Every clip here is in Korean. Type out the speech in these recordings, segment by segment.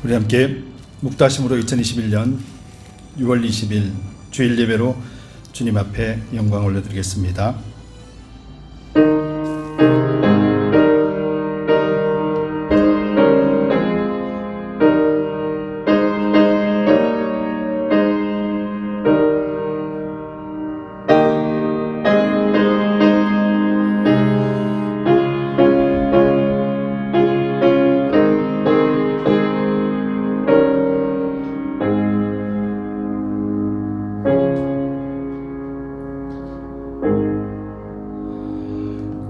우리 함께 묵다심으로 2021년 6월 20일 주일 예배로 주님 앞에 영광 올려드리겠습니다.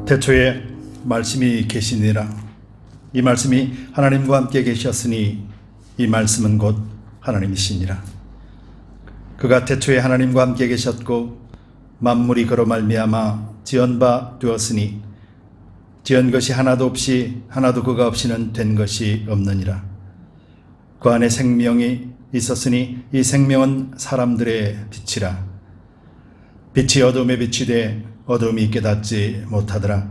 태초에 말씀이 계시니라. 이 말씀이 하나님과 함께 계셨으니 이 말씀은 곧 하나님이시니라. 그가 태초에 하나님과 함께 계셨고 만물이 그로 말미암아 지은 바 되었으니 지은 것이 하나도 없이 하나도 그가 없이는 된 것이 없느니라. 그 안에 생명이 있었으니 이 생명은 사람들의 빛이라. 빛이 어둠에 비치되 어둠이 깨닫지 못하더라.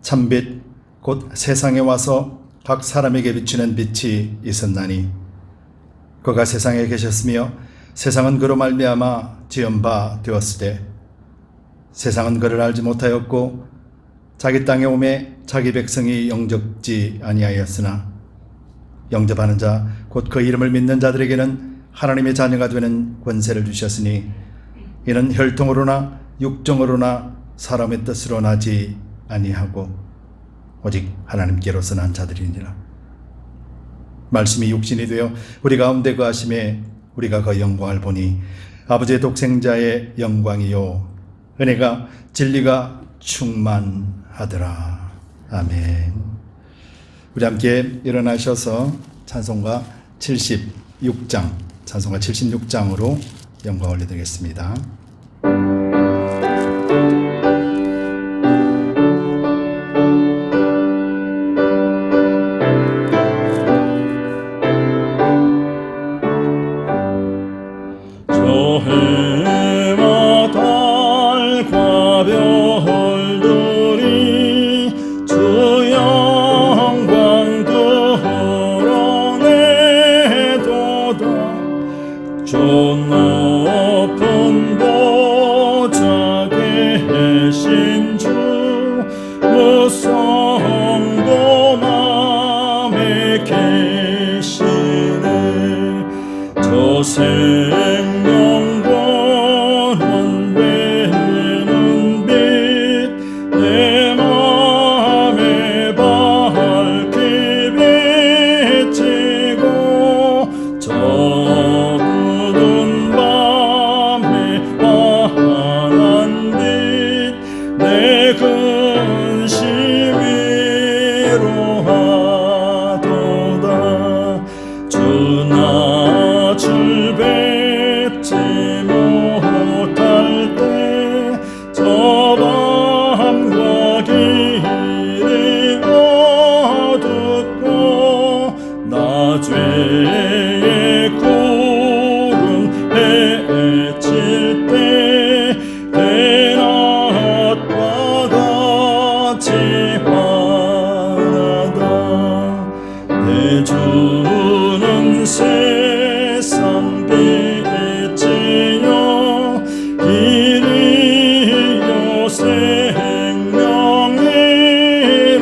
참빛 곧 세상에 와서 각 사람에게 비추는 빛이 있었나니 그가 세상에 계셨으며 세상은 그로 말미암아 지은 바 되었으되 세상은 그를 알지 못하였고 자기 땅에 오매 자기 백성이 영접지 아니하였으나 영접하는 자 곧 그 이름을 믿는 자들에게는 하나님의 자녀가 되는 권세를 주셨으니 이는 혈통으로나 육정으로나 사람의 뜻으로 나지 아니하고 오직 하나님께로서 난 자들이니라. 말씀이 육신이 되어 우리 가운데 거하심에 우리가 그 영광을 보니 아버지의 독생자의 영광이요 은혜가 진리가 충만하더라. 아멘. 우리 함께 일어나셔서 찬송가 76장으로 영광 올려드리겠습니다. 해와 달과 별들이 주 영광 드러내도다. 주 높은 보좌 계신 주 무성도 맘에 계시네. 저 생명권은 되는 빛 내 맘에 밝게 비치고 저 굳은 밤에 환한 빛 내 근심 위로하도다. 주 낯을 뵙지 못할 때 저 밤과 길이 어둡고 나 죄의 구름 헤칠 때 대낮과 같이 환하다. 내 주는 세상 빛이요 길이요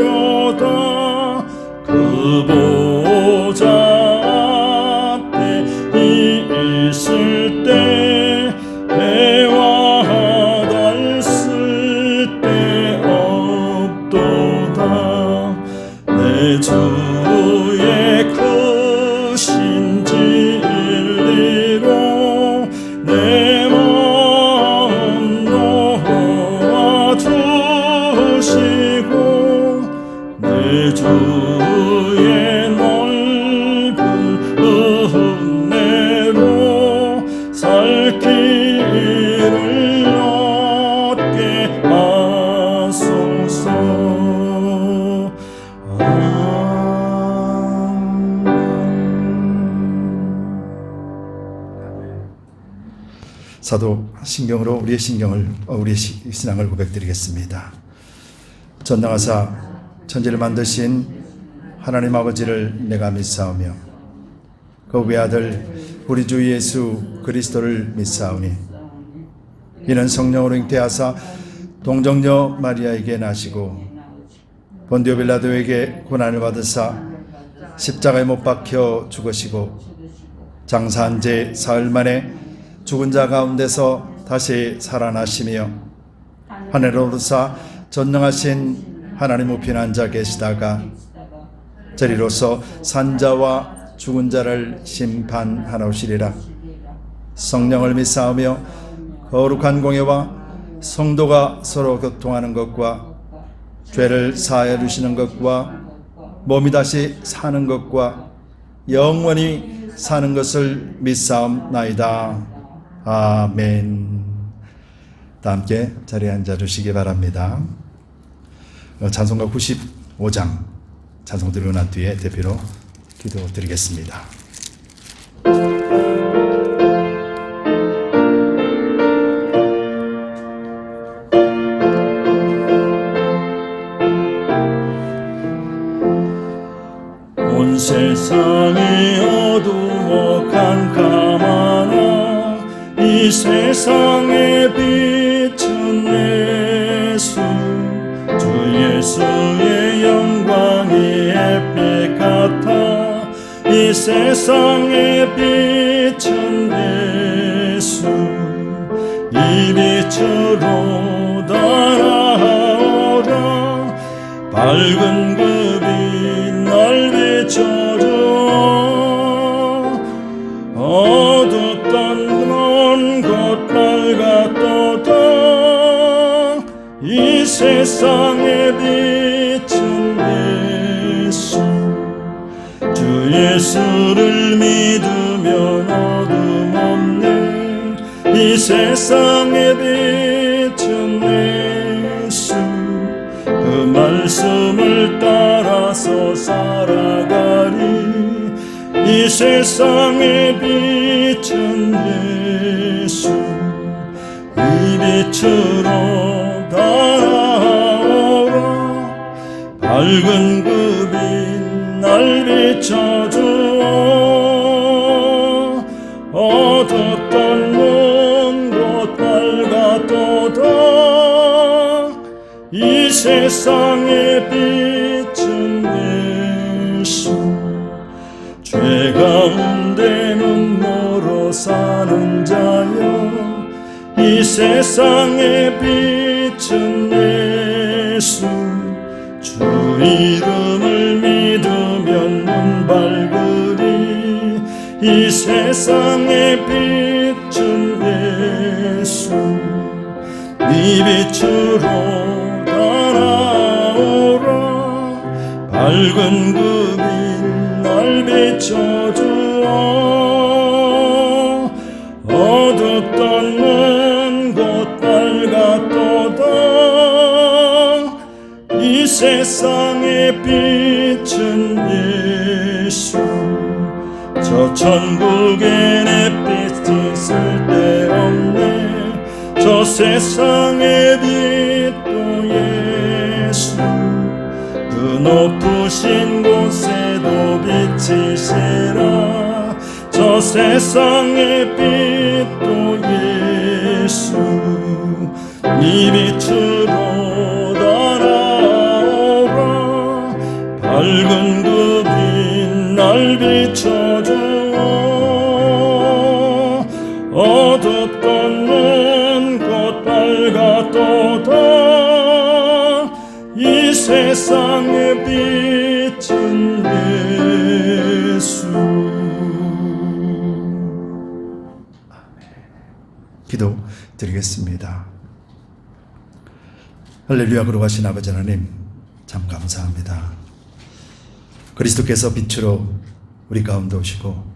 생명이로다. 그 보좌 앞에 있을 때 해와 달 쓸 데 없도다. 내 주의 크신 진리로 내 마음 놓아주시고 내 주의 넓은 은혜로 살 길을 얻게 하소서. 사도 신경으로 우리의 신앙을 고백드리겠습니다. 전능하사 천지를 만드신 하나님 아버지를 내가 믿사오며 그 외아들 우리 주 예수 그리스도를 믿사오니 이는 성령으로 잉태하사 동정녀 마리아에게 나시고 본디오 빌라도에게 고난을 받으사 십자가에 못 박혀 죽으시고 장사한 지 사흘 만에 죽은 자 가운데서 다시 살아나시며 하늘로 오르사 전능하신 하나님 우편 앉아 계시다가 저리로서 산자와 죽은 자를 심판하시리라. 성령을 믿사오며 거룩한 공예와 성도가 서로 교통하는 것과 죄를 사하여 주시는 것과 몸이 다시 사는 것과 영원히 사는 것을 믿사옵나이다. 아멘. 다 함께 자리에 앉아 주시기 바랍니다. 찬송가 95장 찬송 드리고 난 뒤에 대표로 기도드리겠습니다. 온 세상이 어두워 캄캄하나 이 세상에 비춘 예수 주 예수의 영광이 햇빛 같아 이 세상에 비춘 예수 이 빛으로 달아오라 밝은 그 빛 날 비춰줘 어둡던 그런 곳 밝았도다 이 세상에 비춘 예수 주 예수를 믿으면 어둠 없네 이 세상에 비춘 예수 그 말씀을 따라서 살아가리 이 세상에 비춘 예수 이 빛으로 달아오라 밝은 그 빛 날 비춰주어 어둡던 먼 곳 밝았도다 이 세상에 비춘 예수 죄 가운데 눈물로 사는 자여 이 세상에 비춘 예수 주 이름을 믿으면 눈 밝으리 이 세상에 비춘 예수 이 빛으로 달아오라 밝은 그 빛 날 비춰주어 어둡던 먼 곳 밝았도다 이 세상에 비춘 예수 저 천국의 햇빛이 쓸데없네 저 세상의 빛도 예수 그 높으신 곳에도 비치시라 저 세상의 빛도 예수 이 빛으로 달아오라 밝은 그 빛 날 비춰주어 어둡던 먼 곳 밝았도다 이 세상에 비춘 예수. 기도 드리겠습니다. 할렐루야. 거룩하신 아버지 하나님 참 감사합니다. 그리스도께서 빛으로 우리 가운데 오시고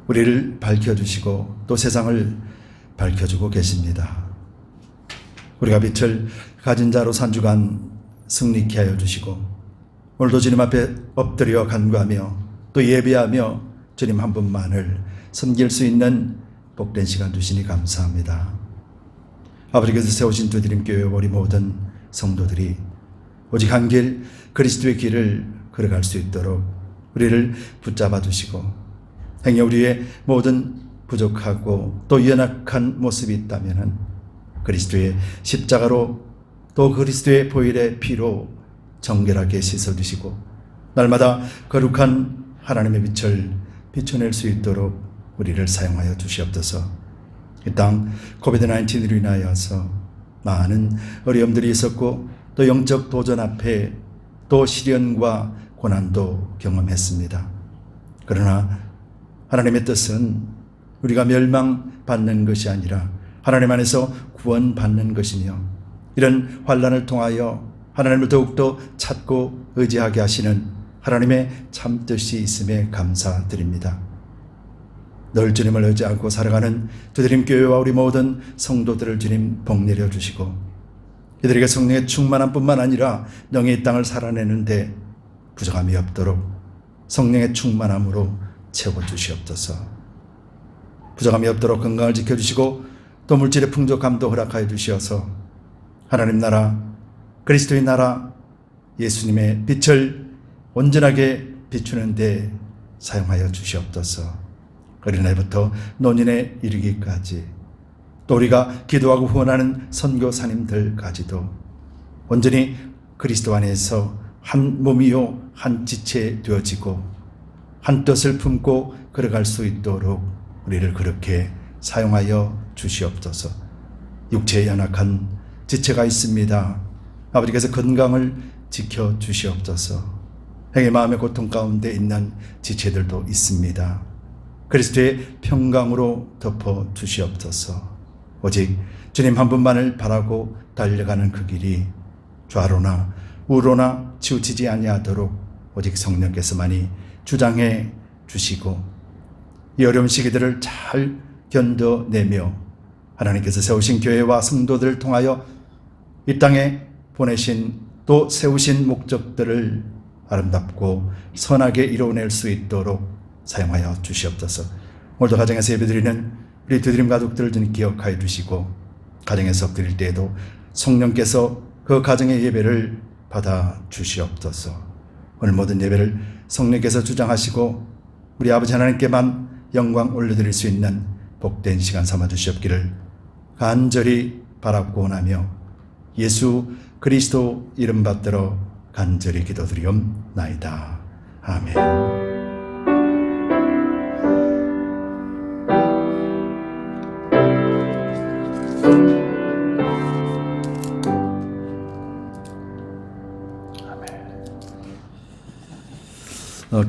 우리를 밝혀주시고 또 세상을 밝혀주고 계십니다. 우리가 빛을 가진 자로 산주간 승리케 하여 주시고 오늘도 주님 앞에 엎드려 간구하며 또 예배하며 주님 한 분만을 섬길 수 있는 복된 시간 주시니 감사합니다. 아버지께서 세우신 두드림교회 우리 모든 성도들이 오직 한 길 그리스도의 길을 걸어갈 수 있도록 우리를 붙잡아 주시고 행여 우리의 모든 부족하고 또 연약한 모습이 있다면 그리스도의 십자가로 또 그리스도의 보혈의 피로 정결하게 씻어주시고 날마다 거룩한 하나님의 빛을 비춰낼 수 있도록 우리를 사용하여 주시옵소서. 이 땅 코비드-19으로 인하여서 많은 어려움들이 있었고 또 영적 도전 앞에 또 시련과 고난도 경험했습니다. 그러나 하나님의 뜻은 우리가 멸망받는 것이 아니라 하나님 안에서 구원받는 것이며 이런 환난을 통하여 하나님을 더욱더 찾고 의지하게 하시는 하나님의 참뜻이 있음에 감사드립니다. 늘 주님을 의지하고 살아가는 두드림 교회와 우리 모든 성도들을 주님 복 내려주시고 이들에게 성령의 충만함 뿐만 아니라 영의 땅을 살아내는데 부족함이 없도록 성령의 충만함으로 채워주시옵소서. 부족함이 없도록 건강을 지켜주시고 또 물질의 풍족함도 허락하여 주시어서 하나님 나라, 그리스도의 나라, 예수님의 빛을 온전하게 비추는 데 사용하여 주시옵소서. 어린아이부터 노년에 이르기까지 또 우리가 기도하고 후원하는 선교사님들까지도 온전히 그리스도 안에서 한 몸이요 한 지체 되어지고 한 뜻을 품고 걸어갈 수 있도록 우리를 그렇게 사용하여 주시옵소서. 육체에 연약한 지체가 있습니다. 아버지께서 건강을 지켜 주시옵소서. 행의 마음의 고통 가운데 있는 지체들도 있습니다. 그리스도의 평강으로 덮어 주시옵소서. 오직 주님 한 분만을 바라고 달려가는 그 길이 좌로나 우로나 치우치지 아니하도록 오직 성령께서만이 주장해 주시고 이 어려운 시기들을 잘 견뎌내며 하나님께서 세우신 교회와 성도들을 통하여 이 땅에 보내신 또 세우신 목적들을 아름답고 선하게 이루어낼 수 있도록 사용하여 주시옵소서. 오늘도 가정에서 예배드리는 우리 두드림 가족들을 주님 기억하여 주시고 가정에서 드릴 때에도 성령께서 그 가정의 예배를 받아 주시옵소서. 오늘 모든 예배를 성령께서 주장하시고 우리 아버지 하나님께만 영광 올려드릴 수 있는 복된 시간 삼아 주시옵기를 간절히 바라고 원하며 예수 그리스도 이름 받들어 간절히 기도드리옵나이다. 아멘.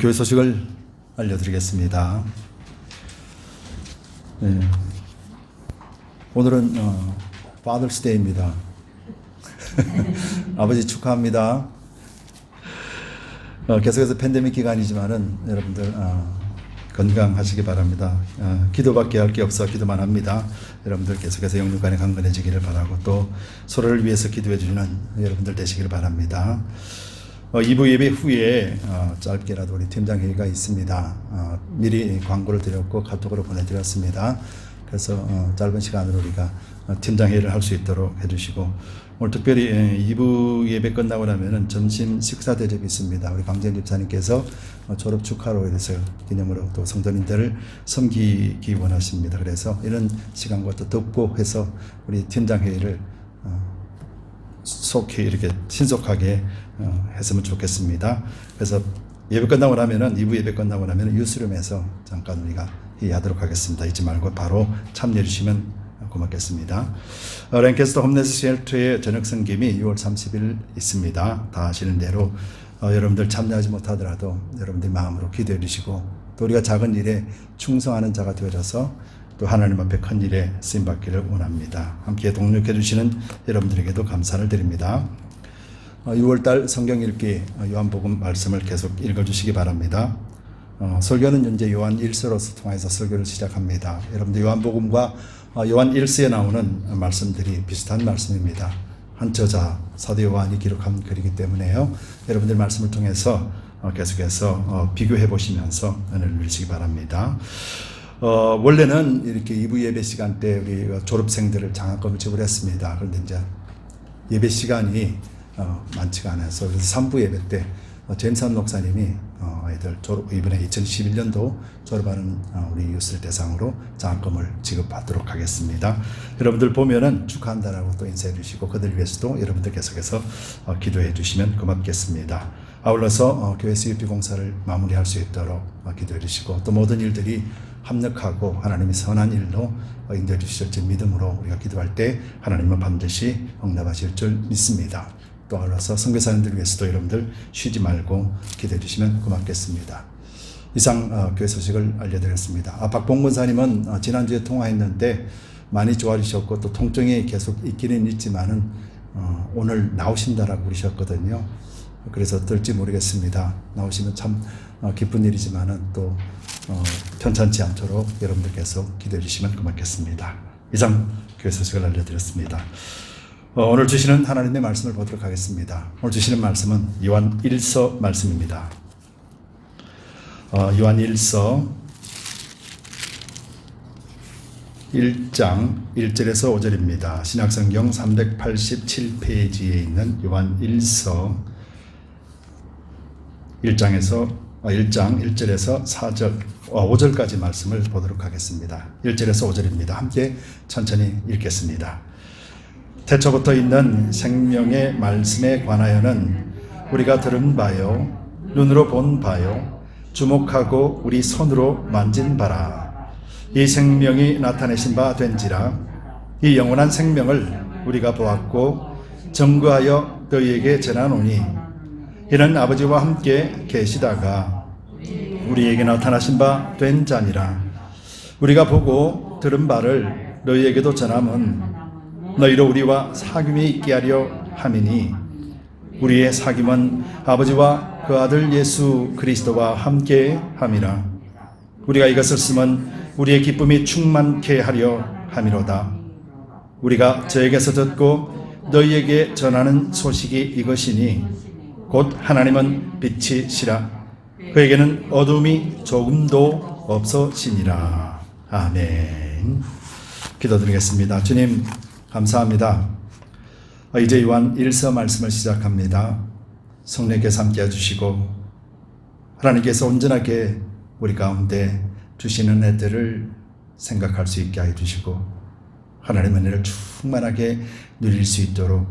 교회 소식을 알려드리겠습니다. 네. 오늘은 Father's Day입니다. 아버지 축하합니다. 계속해서 팬데믹 기간이지만은 여러분들 건강하시기 바랍니다. 기도밖에 할 게 없어 기도만 합니다. 여러분들 계속해서 영육간에 강건해지기를 바라고 또 서로를 위해서 기도해 주는 여러분들 되시기를 바랍니다. 2부 예배 후에 짧게라도 우리 팀장 회의가 있습니다. 미리 광고를 드렸고 카톡으로 보내드렸습니다. 그래서 짧은 시간으로 우리가 팀장 회의를 할 수 있도록 해주시고 오늘 특별히 2부 예배 끝나고 나면은 점심 식사 대접이 있습니다. 우리 강재현 집사님께서 졸업 축하로 해서 기념으로 또 성도님들을 섬기기 원하십니다. 그래서 이런 시간과 또 듣고 해서 우리 팀장 회의를 속히 이렇게 신속하게 했으면 좋겠습니다. 그래서 예배 끝나고 나면은 2부 예배 끝나고 나면은 유스룸에서 잠깐 우리가 회의하도록 하겠습니다. 잊지 말고 바로 참여해 주시면 고맙겠습니다. 랭캐스터 홈레스 쉘터의 저녁 섬김이 6월 30일 있습니다. 다 아시는 대로 여러분들 참여하지 못하더라도 여러분들 마음으로 기도해 주시고 또 우리가 작은 일에 충성하는 자가 되어져서 또 하나님 앞에 큰 일에 쓰임받기를 원합니다. 함께 동력해 주시는 여러분들에게도 감사를 드립니다. 6월달 성경 읽기 요한복음 말씀을 계속 읽어주시기 바랍니다. 설교는 현재 요한 1서로서 통해서 설교를 시작합니다. 여러분들 요한복음과 요한 1서에 나오는 말씀들이 비슷한 말씀입니다. 한 저자 사도 요한이 기록한 글이기 때문에요. 여러분들 말씀을 통해서 계속해서 비교해 보시면서 은혜를 누리시기 바랍니다. 원래는 이렇게 2부 예배 시간 때 우리 졸업생들을 장학금을 지불했습니다. 그런데 이제 예배 시간이 많지가 않아서 그래서 3부 예배 때 제임스 한 목사님이 아이들 이번에 2011년도 졸업하는 우리 이웃을 대상으로 장학금을 지급하도록 하겠습니다. 여러분들 보면은 축하한다라고 또 인사해 주시고 그들 위해서도 여러분들 계속해서 기도해 주시면 고맙겠습니다. 아울러서 교회 CUP 공사를 마무리할 수 있도록 기도해 주시고 또 모든 일들이 합력하고 하나님이 선한 일로 인도해 주실 줄 믿음으로 우리가 기도할 때 하나님은 반드시 응답하실 줄 믿습니다. 또 아울러서 선교사님들 위해서도 여러분들 쉬지 말고 기도해 주시면 고맙겠습니다. 이상 교회 소식을 알려드렸습니다. 박봉근사님은 지난주에 통화했는데 많이 좋아지셨고 또 통증이 계속 있기는 있지만은 오늘 나오신다라고 그러셨거든요. 그래서 어떨지 모르겠습니다. 나오시면 참 기쁜 일이지만은 또 편찮지 않도록 여러분들께서 기도해 주시면 고맙겠습니다. 이상 교회 소식을 알려드렸습니다. 오늘 주시는 하나님의 말씀을 보도록 하겠습니다. 오늘 주시는 말씀은 요한 1서 말씀입니다. 요한 1서 1장 1절에서 5절입니다. 신약성경 387페이지에 있는 요한 1서 1장 1절에서 5절까지 말씀을 보도록 하겠습니다. 1절에서 5절입니다. 함께 천천히 읽겠습니다. 태초부터 있는 생명의 말씀에 관하여는 우리가 들은 바요, 눈으로 본 바요, 주목하고 우리 손으로 만진 바라. 이 생명이 나타내신 바 된지라. 이 영원한 생명을 우리가 보았고 증거하여 너희에게 전하노니 이는 아버지와 함께 계시다가 우리에게 나타나신 바 된 자니라. 우리가 보고 들은 바를 너희에게도 전함은 너희로 우리와 사귐이 있게 하려 함이니 우리의 사귐은 아버지와 그 아들 예수 그리스도와 함께 함이라. 우리가 이것을 쓰면 우리의 기쁨이 충만케 하려 함이로다. 우리가 저에게서 듣고 너희에게 전하는 소식이 이것이니 곧 하나님은 빛이시라. 그에게는 어둠이 조금도 없어지니라. 아멘. 기도드리겠습니다. 주님 감사합니다. 이제 요한 1서 말씀을 시작합니다. 성령께서 함께 해주시고 하나님께서 온전하게 우리 가운데 주시는 애들을 생각할 수 있게 해주시고 하나님의 은혜를 충만하게 누릴 수 있도록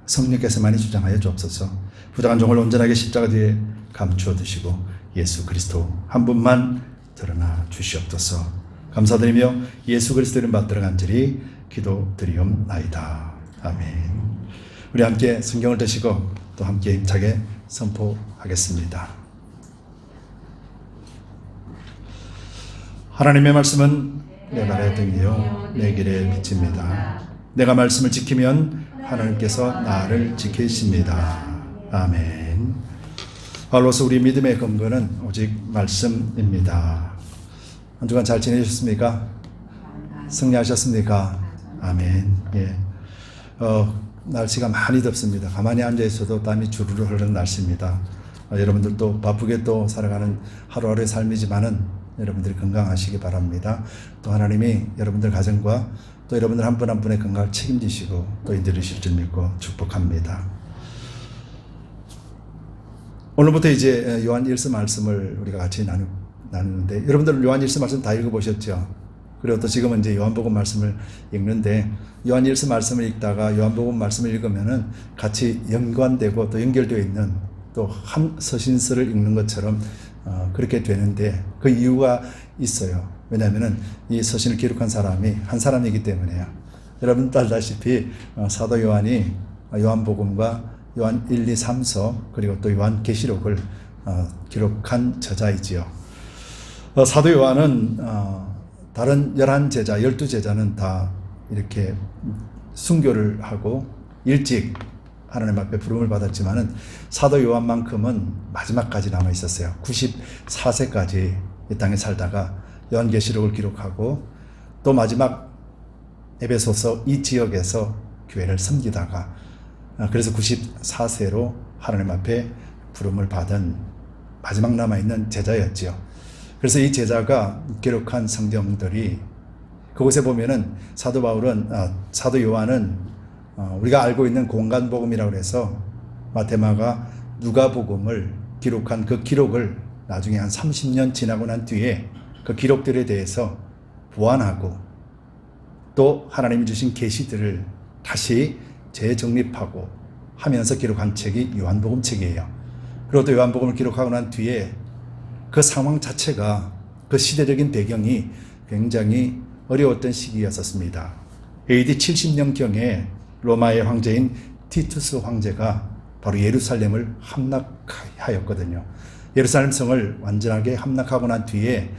성령께서만이 주장하여 주옵소서. 부당한 종을 온전하게 십자가 뒤에 감추어 두시고 예수 그리스도 한 분만 드러나 주시옵소서. 감사드리며 예수 그리스도 이름 받들어 간절히 기도드리옵나이다. 아멘. 우리 함께 성경을 드시고 또 함께 힘차게 선포하겠습니다. 하나님의 말씀은 내 발의 등이요 내 길의 빛입니다. 내가 말씀을 지키면 하나님께서 나를 지키십니다. 아멘. 바울로서 우리 믿음의 근거는 오직 말씀입니다. 한 주간 잘 지내셨습니까? 승리하셨습니까? 아멘. 예. 날씨가 많이 덥습니다. 가만히 앉아 있어도 땀이 주르르 흐르는 날씨입니다. 여러분들도 바쁘게 또 살아가는 하루하루의 삶이지만은 여러분들이 건강하시기 바랍니다. 또 하나님이 여러분들 가정과 또 여러분들 한 분 한 분의 건강을 책임지시고 또 인도해주실 줄 믿고 축복합니다. 오늘부터 이제 요한 1서 말씀을 우리가 같이 나누는데 여러분들 요한 1서 말씀 다 읽어보셨죠? 그리고 또 지금은 이제 요한복음 말씀을 읽는데 요한 1서 말씀을 읽다가 요한복음 말씀을 읽으면은 같이 연관되고 또 연결되어 있는 또 한 서신서를 읽는 것처럼 그렇게 되는데 그 이유가 있어요. 왜냐하면은 이 서신을 기록한 사람이 한 사람이기 때문에요. 여러분도 알다시피 사도 요한이 요한복음과 요한 1, 2, 3서 그리고 또 요한계시록을 기록한 저자이지요. 사도 요한은 다른 11제자, 12제자는 다 이렇게 순교를 하고 일찍 하나님 앞에 부름을 받았지만은 사도 요한만큼은 마지막까지 남아 있었어요. 94세까지 이 땅에 살다가 요한계시록을 기록하고 또 마지막 에베소서 이 지역에서 교회를 섬기다가 그래서 94세로 하나님 앞에 부름을 받은 마지막 남아있는 제자였지요. 그래서 이 제자가 기록한 성경들이 그곳에 보면은 사도 요한은 우리가 알고 있는 공간복음이라고 해서 마태마가 누가복음을 기록한 그 기록을 나중에 한 30년 지나고 난 뒤에 그 기록들에 대해서 보완하고 또 하나님이 주신 계시들을 다시 재정립하고 하면서 기록한 책이 요한복음 책이에요. 그리고 또 요한복음을 기록하고 난 뒤에 그 상황 자체가 그 시대적인 배경이 굉장히 어려웠던 시기였었습니다. AD 70년경에 로마의 황제인 티투스 황제가 바로 예루살렘을 함락하였거든요. 예루살렘 성을 완전하게 함락하고 난 뒤에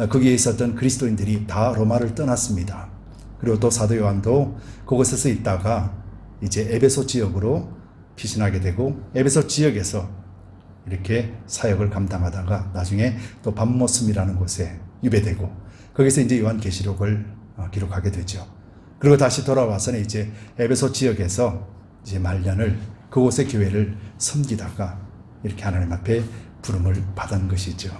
거기에 있었던 그리스도인들이 다 로마를 떠났습니다. 그리고 또 사도 요한도 그곳에서 있다가 이제 에베소 지역으로 피신하게 되고 에베소 지역에서 이렇게 사역을 감당하다가 나중에 또 밤모섬이라는 곳에 유배되고 거기서 이제 요한계시록을 기록하게 되죠. 그리고 다시 돌아와서는 이제 에베소 지역에서 이제 말년을 그곳의 교회를 섬기다가 이렇게 하나님 앞에 부름을 받은 것이죠.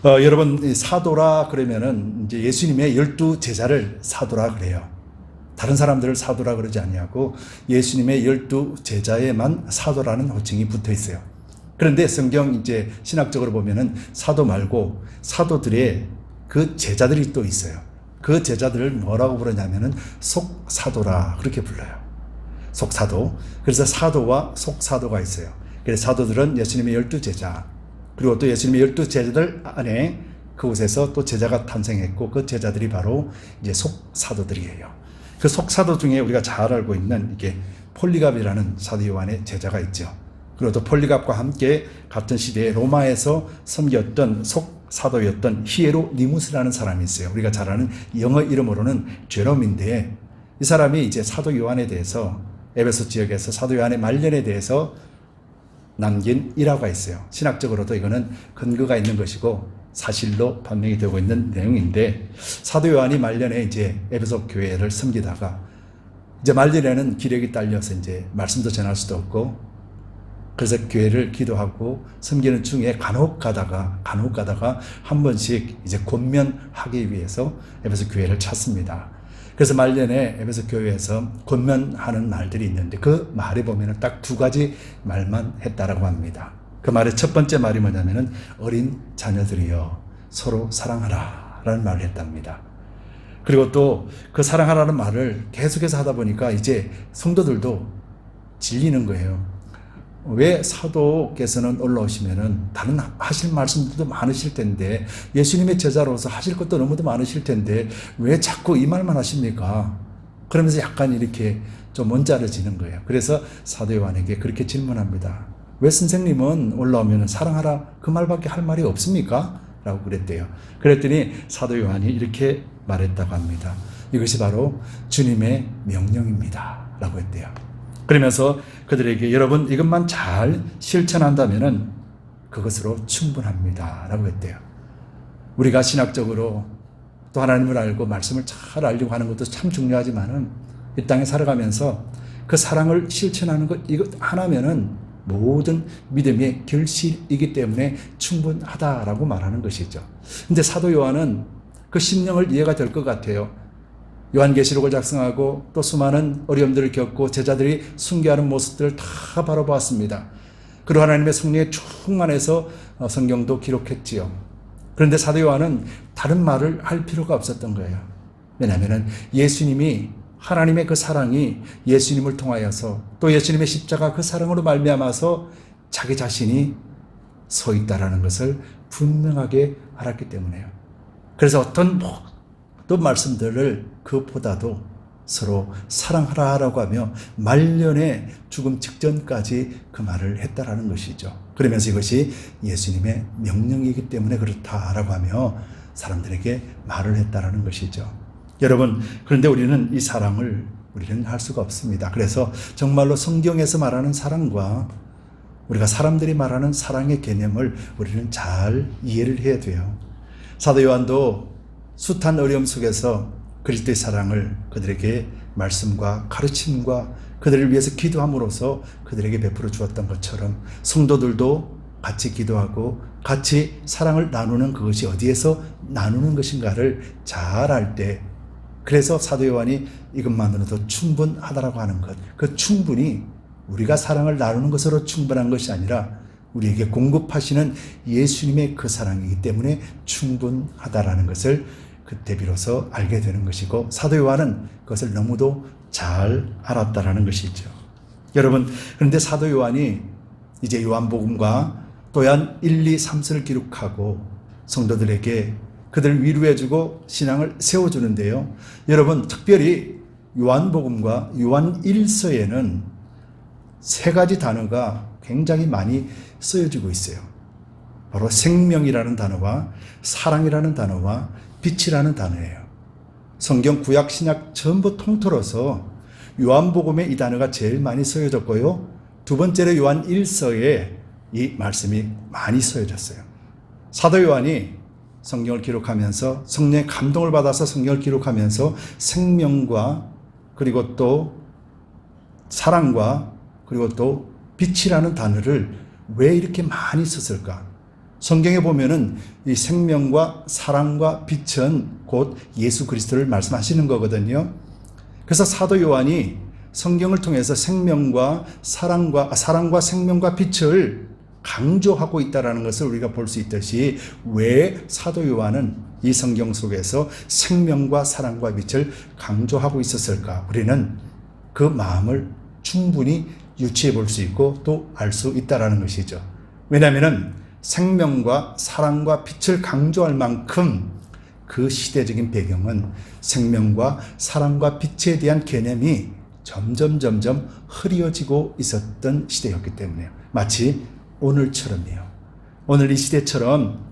여러분, 사도라 그러면은 이제 예수님의 12 제자를 사도라 그래요. 다른 사람들을 사도라 그러지 아니하고 예수님의 12 제자에만 사도라는 호칭이 붙어 있어요. 그런데 성경 이제 신학적으로 보면은 사도 말고 사도들의 그 제자들이 또 있어요. 그 제자들을 뭐라고 부르냐면은 속사도라 그렇게 불러요. 속사도. 그래서 사도와 속사도가 있어요. 그래서 사도들은 예수님의 12 제자, 그리고 또 예수님의 12 제자들 안에 그곳에서 또 제자가 탄생했고 그 제자들이 바로 이제 속사도들이에요. 그 속사도 중에 우리가 잘 알고 있는 이게 폴리갑이라는 사도 요한의 제자가 있죠. 그리고 또 폴리갑과 함께 같은 시대에 로마에서 섬겼던 속사도였던 히에로니무스라는 사람이 있어요. 우리가 잘 아는 영어 이름으로는 제롬인데 이 사람이 이제 사도 요한에 대해서 에베소 지역에서 사도 요한의 말년에 대해서 남긴 일화가 있어요. 신학적으로도 이거는 근거가 있는 것이고 사실로 판명이 되고 있는 내용인데 사도 요한이 말년에 이제 에베소 교회를 섬기다가 이제 말년에는 기력이 딸려서 이제 말씀도 전할 수도 없고 그래서 교회를 기도하고 섬기는 중에 간혹 가다가 한 번씩 이제 권면하기 위해서 에베소 교회를 찾습니다. 그래서 말년에 에베소 교회에서 권면하는 말들이 있는데 그 말에 보면은 딱 2가지 말만 했다라고 합니다. 그 말의 첫 번째 말이 뭐냐면은 어린 자녀들이여 서로 사랑하라 라는 말을 했답니다. 그리고 또 그 사랑하라는 말을 계속해서 하다 보니까 이제 성도들도 질리는 거예요. 왜 사도께서는 올라오시면은 다른 하실 말씀들도 많으실 텐데 예수님의 제자로서 하실 것도 너무도 많으실 텐데 왜 자꾸 이 말만 하십니까? 그러면서 약간 이렇게 좀 언짢아지는 거예요. 그래서 사도 요한에게 그렇게 질문합니다. 왜 선생님은 올라오면 사랑하라 그 말밖에 할 말이 없습니까? 라고 그랬대요. 그랬더니 사도 요한이 이렇게 말했다고 합니다. 이것이 바로 주님의 명령입니다. 라고 했대요. 그러면서 그들에게 여러분 이것만 잘 실천한다면은 그것으로 충분합니다. 라고 했대요. 우리가 신학적으로 또 하나님을 알고 말씀을 잘 알려고 하는 것도 참 중요하지만은 이 땅에 살아가면서 그 사랑을 실천하는 것 이것 하나면은 모든 믿음의 결실이기 때문에 충분하다라고 말하는 것이죠. 근데 사도 요한은 그 심령을 이해가 될 것 같아요. 요한계시록을 작성하고 또 수많은 어려움들을 겪고 제자들이 순교하는 모습들을 다 바라보았습니다. 그리고 하나님의 성령에 충만해서 성경도 기록했지요. 그런데 사도 요한은 다른 말을 할 필요가 없었던 거예요. 왜냐하면 예수님이 하나님의 그 사랑이 예수님을 통하여서 또 예수님의 십자가 그 사랑으로 말미암아서 자기 자신이 서 있다라는 것을 분명하게 알았기 때문에요. 그래서 어떤 모든 말씀들을 그것보다도 서로 사랑하라라고 하며 말년에 죽음 직전까지 그 말을 했다라는 것이죠. 그러면서 이것이 예수님의 명령이기 때문에 그렇다라고 하며 사람들에게 말을 했다라는 것이죠. 여러분, 그런데 우리는 이 사랑을 우리는 할 수가 없습니다. 그래서 정말로 성경에서 말하는 사랑과 우리가 사람들이 말하는 사랑의 개념을 우리는 잘 이해를 해야 돼요. 사도 요한도 숱한 어려움 속에서 그리스도의 사랑을 그들에게 말씀과 가르침과 그들을 위해서 기도함으로써 그들에게 베풀어 주었던 것처럼 성도들도 같이 기도하고 같이 사랑을 나누는 그것이 어디에서 나누는 것인가를 잘 알 때, 그래서 사도 요한이 이것만으로도 충분하다라고 하는 것, 그 충분히 우리가 사랑을 나누는 것으로 충분한 것이 아니라 우리에게 공급하시는 예수님의 그 사랑이기 때문에 충분하다라는 것을 그때 비로소 알게 되는 것이고, 사도 요한은 그것을 너무도 잘 알았다라는 것이죠. 여러분, 그런데 사도 요한이 이제 요한복음과 또한 1, 2, 3서를 기록하고 성도들에게 그들을 위로해주고 신앙을 세워주는데요. 여러분, 특별히 요한복음과 요한 1서에는 세 가지 단어가 굉장히 많이 쓰여지고 있어요. 바로 생명이라는 단어와 사랑이라는 단어와 빛이라는 단어예요. 성경 구약 신약 전부 통틀어서 요한복음에 이 단어가 제일 많이 쓰여졌고요. 두 번째로 요한 1서에 이 말씀이 많이 쓰여졌어요. 사도 요한이 성경을 기록하면서 성령의 감동을 받아서 성경을 기록하면서 생명과 그리고 또 사랑과 그리고 또 빛이라는 단어를 왜 이렇게 많이 썼을까? 성경에 보면은 이 생명과 사랑과 빛은 곧 예수 그리스도를 말씀하시는 거거든요. 그래서 사도 요한이 성경을 통해서 생명과 사랑과 생명과 빛을 강조하고 있다는 것을 우리가 볼 수 있듯이, 왜 사도 요한은 이 성경 속에서 생명과 사랑과 빛을 강조하고 있었을까? 우리는 그 마음을 충분히 유추해 볼 수 있고 또 알 수 있다는 것이죠. 왜냐하면 생명과 사랑과 빛을 강조할 만큼 그 시대적인 배경은 생명과 사랑과 빛에 대한 개념이 점점 흐려지고 있었던 시대였기 때문에요. 마치 오늘처럼이요. 오늘 이 시대처럼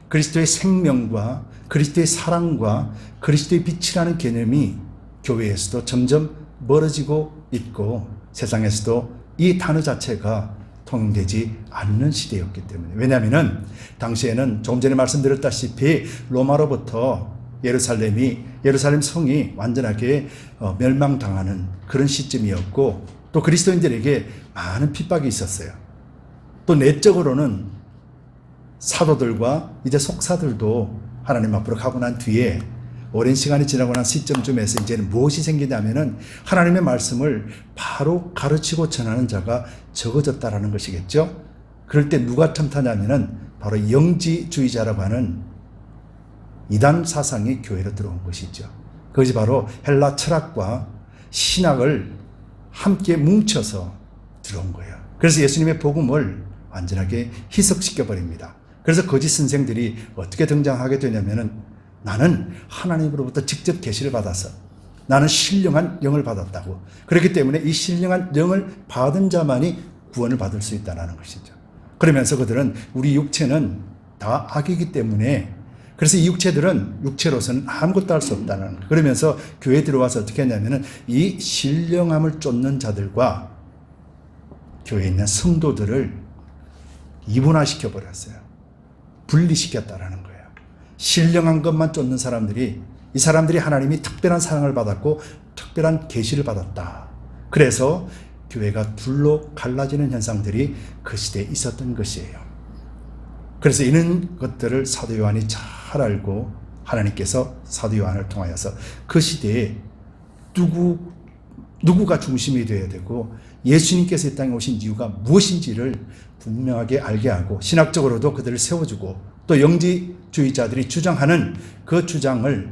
그리스도의 생명과 그리스도의 사랑과 그리스도의 빛이라는 개념이 교회에서도 점점 멀어지고 있고 세상에서도 이 단어 자체가 통용되지 않는 시대였기 때문에, 왜냐하면 당시에는 조금 전에 말씀드렸다시피 로마로부터 예루살렘 성이 완전하게 멸망당하는 그런 시점이었고, 또 그리스도인들에게 많은 핍박이 있었어요. 또 내적으로는 사도들과 이제 속사들도 하나님 앞으로 가고 난 뒤에 오랜 시간이 지나고 난 시점쯤에서 이제는 무엇이 생기냐면은 하나님의 말씀을 바로 가르치고 전하는 자가 적어졌다라는 것이겠죠. 그럴 때 누가 틈타냐면은 바로 영지주의자라고 하는 이단 사상이 교회로 들어온 것이죠. 그것이 바로 헬라 철학과 신학을 함께 뭉쳐서 들어온 거예요. 그래서 예수님의 복음을 완전하게 희석시켜 버립니다. 그래서 거짓 선생들이 어떻게 등장하게 되냐면은, 나는 하나님으로부터 직접 계시를 받아서 나는 신령한 영을 받았다고, 그렇기 때문에 이 신령한 영을 받은 자만이 구원을 받을 수 있다는 것이죠. 그러면서 그들은 우리 육체는 다 악이기 때문에, 그래서 이 육체로서는 아무것도 할 수 없다는 거예요. 그러면서 교회에 들어와서 어떻게 했냐면은 이 신령함을 쫓는 자들과 교회에 있는 성도들을 이분화시켜 버렸어요. 분리시켰다라는 거예요. 신령한 것만 쫓는 사람들이, 이 사람들이 하나님이 특별한 사랑을 받았고 특별한 계시를 받았다. 그래서 교회가 둘로 갈라지는 현상들이 그 시대에 있었던 것이에요. 그래서 이런 것들을 사도 요한이 잘 알고 하나님께서 사도 요한을 통하여서 그 시대에 누구가 중심이 되어야 되고 예수님께서 이 땅에 오신 이유가 무엇인지를 분명하게 알게 하고, 신학적으로도 그들을 세워주고, 또 영지주의자들이 주장하는 그 주장을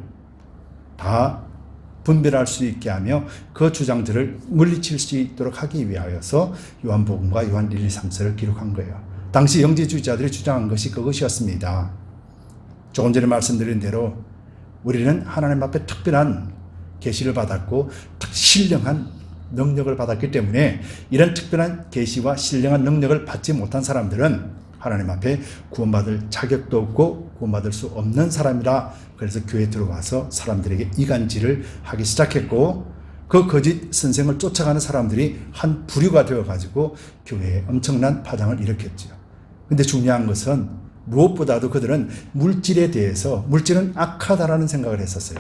다 분별할 수 있게 하며 그 주장들을 물리칠 수 있도록 하기 위하여서 요한복음과 요한 1, 2, 3서를 기록한 거예요. 당시 영지주의자들이 주장한 것이 그것이었습니다. 조금 전에 말씀드린 대로 우리는 하나님 앞에 특별한 계시를 받았고 신령한 능력을 받았기 때문에 이런 특별한 계시와 신령한 능력을 받지 못한 사람들은 하나님 앞에 구원받을 자격도 없고 구원받을 수 없는 사람이라, 그래서 교회에 들어와서 사람들에게 이간질을 하기 시작했고, 그 거짓 선생을 쫓아가는 사람들이 한 부류가 되어가지고 교회에 엄청난 파장을 일으켰죠. 근데 중요한 것은 무엇보다도 그들은 물질에 대해서, 물질은 악하다라는 생각을 했었어요.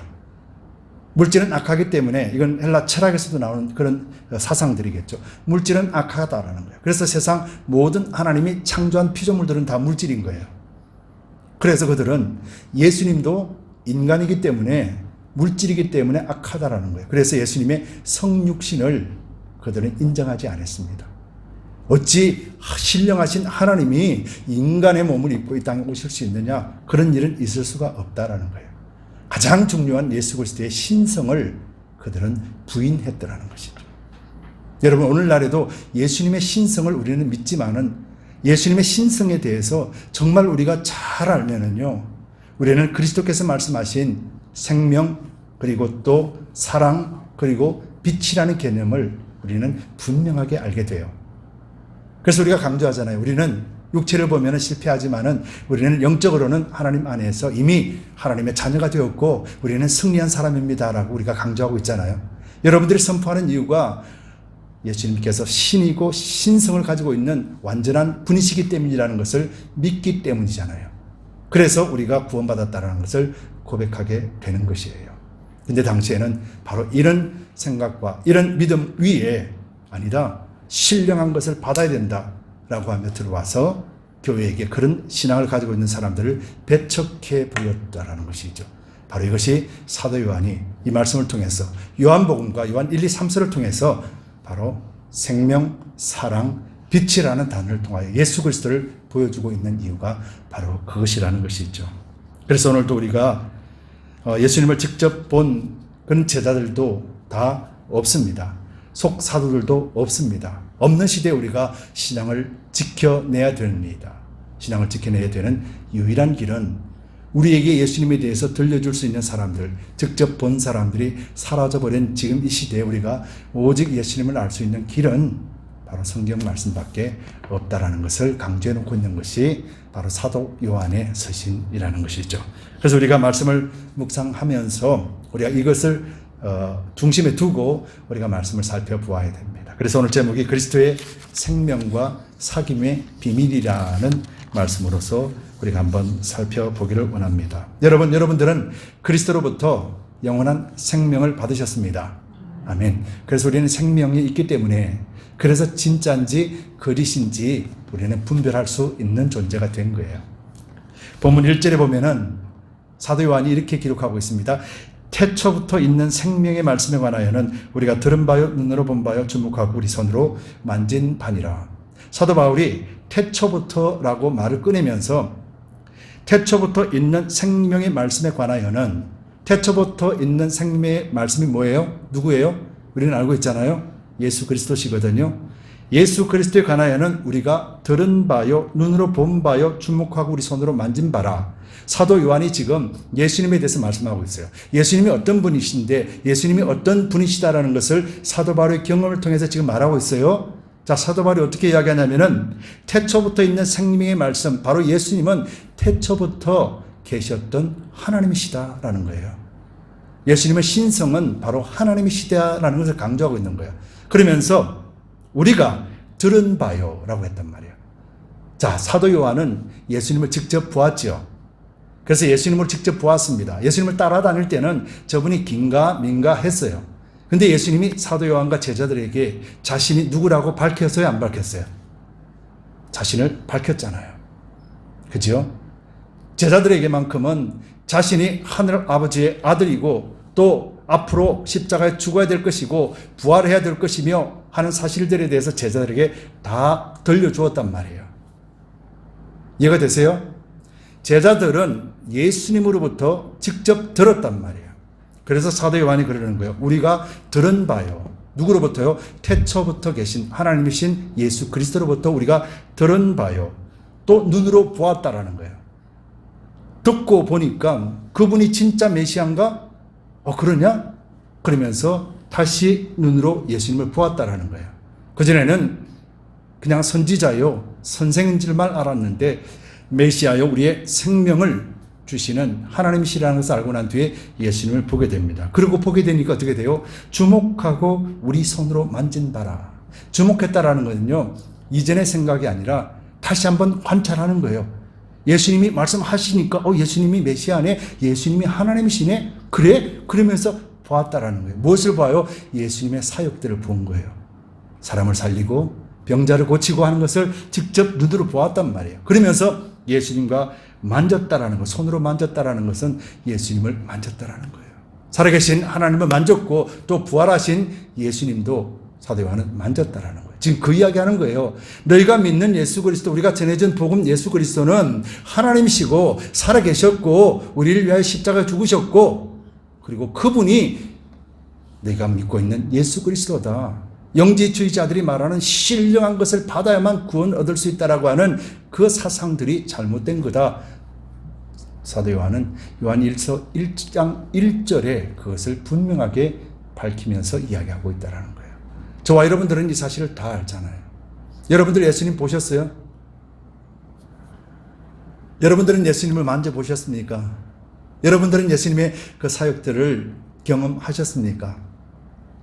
물질은 악하기 때문에, 이건 헬라 철학에서도 나오는 그런 사상들이겠죠. 물질은 악하다라는 거예요. 그래서 세상 모든 하나님이 창조한 피조물들은 다 물질인 거예요. 그래서 그들은 예수님도 인간이기 때문에, 물질이기 때문에 악하다라는 거예요. 그래서 예수님의 성육신을 그들은 인정하지 않았습니다. 어찌 신령하신 하나님이 인간의 몸을 입고 이 땅에 오실 수 있느냐? 그런 일은 있을 수가 없다라는 거예요. 가장 중요한 예수 그리스도의 신성을 그들은 부인했더라는 것이죠. 여러분, 오늘날에도 예수님의 신성을 우리는 믿지만은 예수님의 신성에 대해서 정말 우리가 잘 알면은요, 우리는 그리스도께서 말씀하신 생명, 그리고 또 사랑, 그리고 빛이라는 개념을 우리는 분명하게 알게 돼요. 그래서 우리가 강조하잖아요. 우리는 육체를 보면 실패하지만은 우리는 영적으로는 하나님 안에서 이미 하나님의 자녀가 되었고 우리는 승리한 사람입니다라고 우리가 강조하고 있잖아요. 여러분들이 선포하는 이유가 예수님께서 신이고 신성을 가지고 있는 완전한 분이시기 때문이라는 것을 믿기 때문이잖아요. 그래서 우리가 구원받았다는 것을 고백하게 되는 것이에요. 근데 당시에는 바로 이런 생각과 이런 믿음 위에 아니다, 신령한 것을 받아야 된다라고 하며 들어와서 교회에게 그런 신앙을 가지고 있는 사람들을 배척해 보였다라는 것이죠. 바로 이것이 사도 요한이 이 말씀을 통해서 요한복음과 요한 1, 2, 3서를 통해서 바로 생명, 사랑, 빛이라는 단어를 통하여 예수 그리스도를 보여주고 있는 이유가 바로 그것이라는 것이죠. 그래서 오늘도 우리가 예수님을 직접 본 그런 제자들도 다 없습니다. 속 사도들도 없습니다. 없는 시대에 우리가 신앙을 지켜내야 됩니다. 신앙을 지켜내야 되는 유일한 길은 우리에게 예수님에 대해서 들려줄 수 있는 사람들, 직접 본 사람들이 사라져버린 지금 이 시대에 우리가 오직 예수님을 알 수 있는 길은 바로 성경 말씀밖에 없다라는 것을 강조해 놓고 있는 것이 바로 사도 요한의 서신이라는 것이죠. 그래서 우리가 말씀을 묵상하면서 우리가 이것을 중심에 두고 우리가 말씀을 살펴보아야 됩니다. 그래서 오늘 제목이 그리스도의 생명과 사귐의 비밀이라는 말씀으로서 우리가 한번 살펴보기를 원합니다. 여러분들은 그리스도로부터 영원한 생명을 받으셨습니다. 아멘. 그래서 우리는 생명이 있기 때문에 그래서 진짜인지 거짓인지 우리는 분별할 수 있는 존재가 된 거예요. 본문 1절에 보면은 사도 요한이 이렇게 기록하고 있습니다. 태초부터 있는 생명의 말씀에 관하여는 우리가 들은 바요, 눈으로 본 바요, 주목하고 우리 손으로 만진 바니라. 사도 바울이 태초부터라고 말을 꺼내면서 태초부터 있는 생명의 말씀에 관하여는 태초부터 있는 생명의 말씀이 뭐예요? 누구예요? 우리는 알고 있잖아요. 예수 그리스도시거든요. 예수 그리스도에 관하여는 우리가 들은 바요, 눈으로 본 바요, 주목하고 우리 손으로 만진 바라. 사도 요한이 지금 예수님에 대해서 말씀하고 있어요. 예수님이 어떤 분이신데 예수님이 어떤 분이시다라는 것을 사도 바울의 경험을 통해서 지금 말하고 있어요. 자, 사도 바울이 어떻게 이야기하냐면은 태초부터 있는 생명의 말씀, 바로 예수님은 태초부터 계셨던 하나님이시다라는 거예요. 예수님의 신성은 바로 하나님이시다라는 것을 강조하고 있는 거예요. 그러면서 우리가 들은 바요 라고 했단 말이에요. 자, 사도 요한은 예수님을 직접 보았죠. 그래서 예수님을 직접 보았습니다. 예수님을 따라다닐 때는 저분이 긴가 민가 했어요. 근데 예수님이 사도 요한과 제자들에게 자신이 누구라고 밝혔어요? 안 밝혔어요? 자신을 밝혔잖아요. 그죠? 제자들에게만큼은 자신이 하늘 아버지의 아들이고 또 앞으로 십자가에 죽어야 될 것이고 부활해야 될 것이며 하는 사실들에 대해서 제자들에게 다 들려주었단 말이에요. 이해가 되세요? 제자들은 예수님으로부터 직접 들었단 말이에요. 그래서 사도 요한이 그러는 거예요. 우리가 들은 바요. 누구로부터요? 태초부터 계신 하나님이신 예수 그리스도로부터 우리가 들은 바요. 또 눈으로 보았다라는 거예요. 듣고 보니까 그분이 진짜 메시아인가? 그러냐? 그러면서 다시 눈으로 예수님을 보았다라는 거예요. 그전에는 그냥 선지자요, 선생인 줄만 알았는데 메시아요, 우리의 생명을 주시는 하나님이시라는 것을 알고 난 뒤에 예수님을 보게 됩니다. 그리고 보게 되니까 어떻게 돼요? 주목하고 우리 손으로 만진 바라. 주목했다라는 것은요, 이전의 생각이 아니라 다시 한번 관찰하는 거예요. 예수님이 말씀하시니까 예수님이 메시아네, 예수님이 하나님이시네, 그래? 그러면서 보았다라는 거예요. 무엇을 봐요? 예수님의 사역들을 본 거예요. 사람을 살리고 병자를 고치고 하는 것을 직접 눈으로 보았단 말이에요. 그러면서 예수님과 만졌다라는 것, 손으로 만졌다라는 것은 예수님을 만졌다라는 거예요. 살아계신 하나님을 만졌고 또 부활하신 예수님도 사도 요한은 만졌다라는 거예요. 지금 그 이야기하는 거예요. 너희가 믿는 예수 그리스도, 우리가 전해진 복음 예수 그리스도는 하나님이시고 살아계셨고 우리를 위하여 십자가 죽으셨고, 그리고 그분이 내가 믿고 있는 예수 그리스도다. 영지주의자들이 말하는 신령한 것을 받아야만 구원 얻을 수 있다라고 하는 그 사상들이 잘못된 거다. 사도 요한은 요한 1서 1장 1절에 그것을 분명하게 밝히면서 이야기하고 있다는 거예요. 저와 여러분들은 이 사실을 다 알잖아요. 여러분들 예수님 보셨어요? 여러분들은 예수님을 만져보셨습니까? 여러분들은 예수님의 그 사역들을 경험하셨습니까?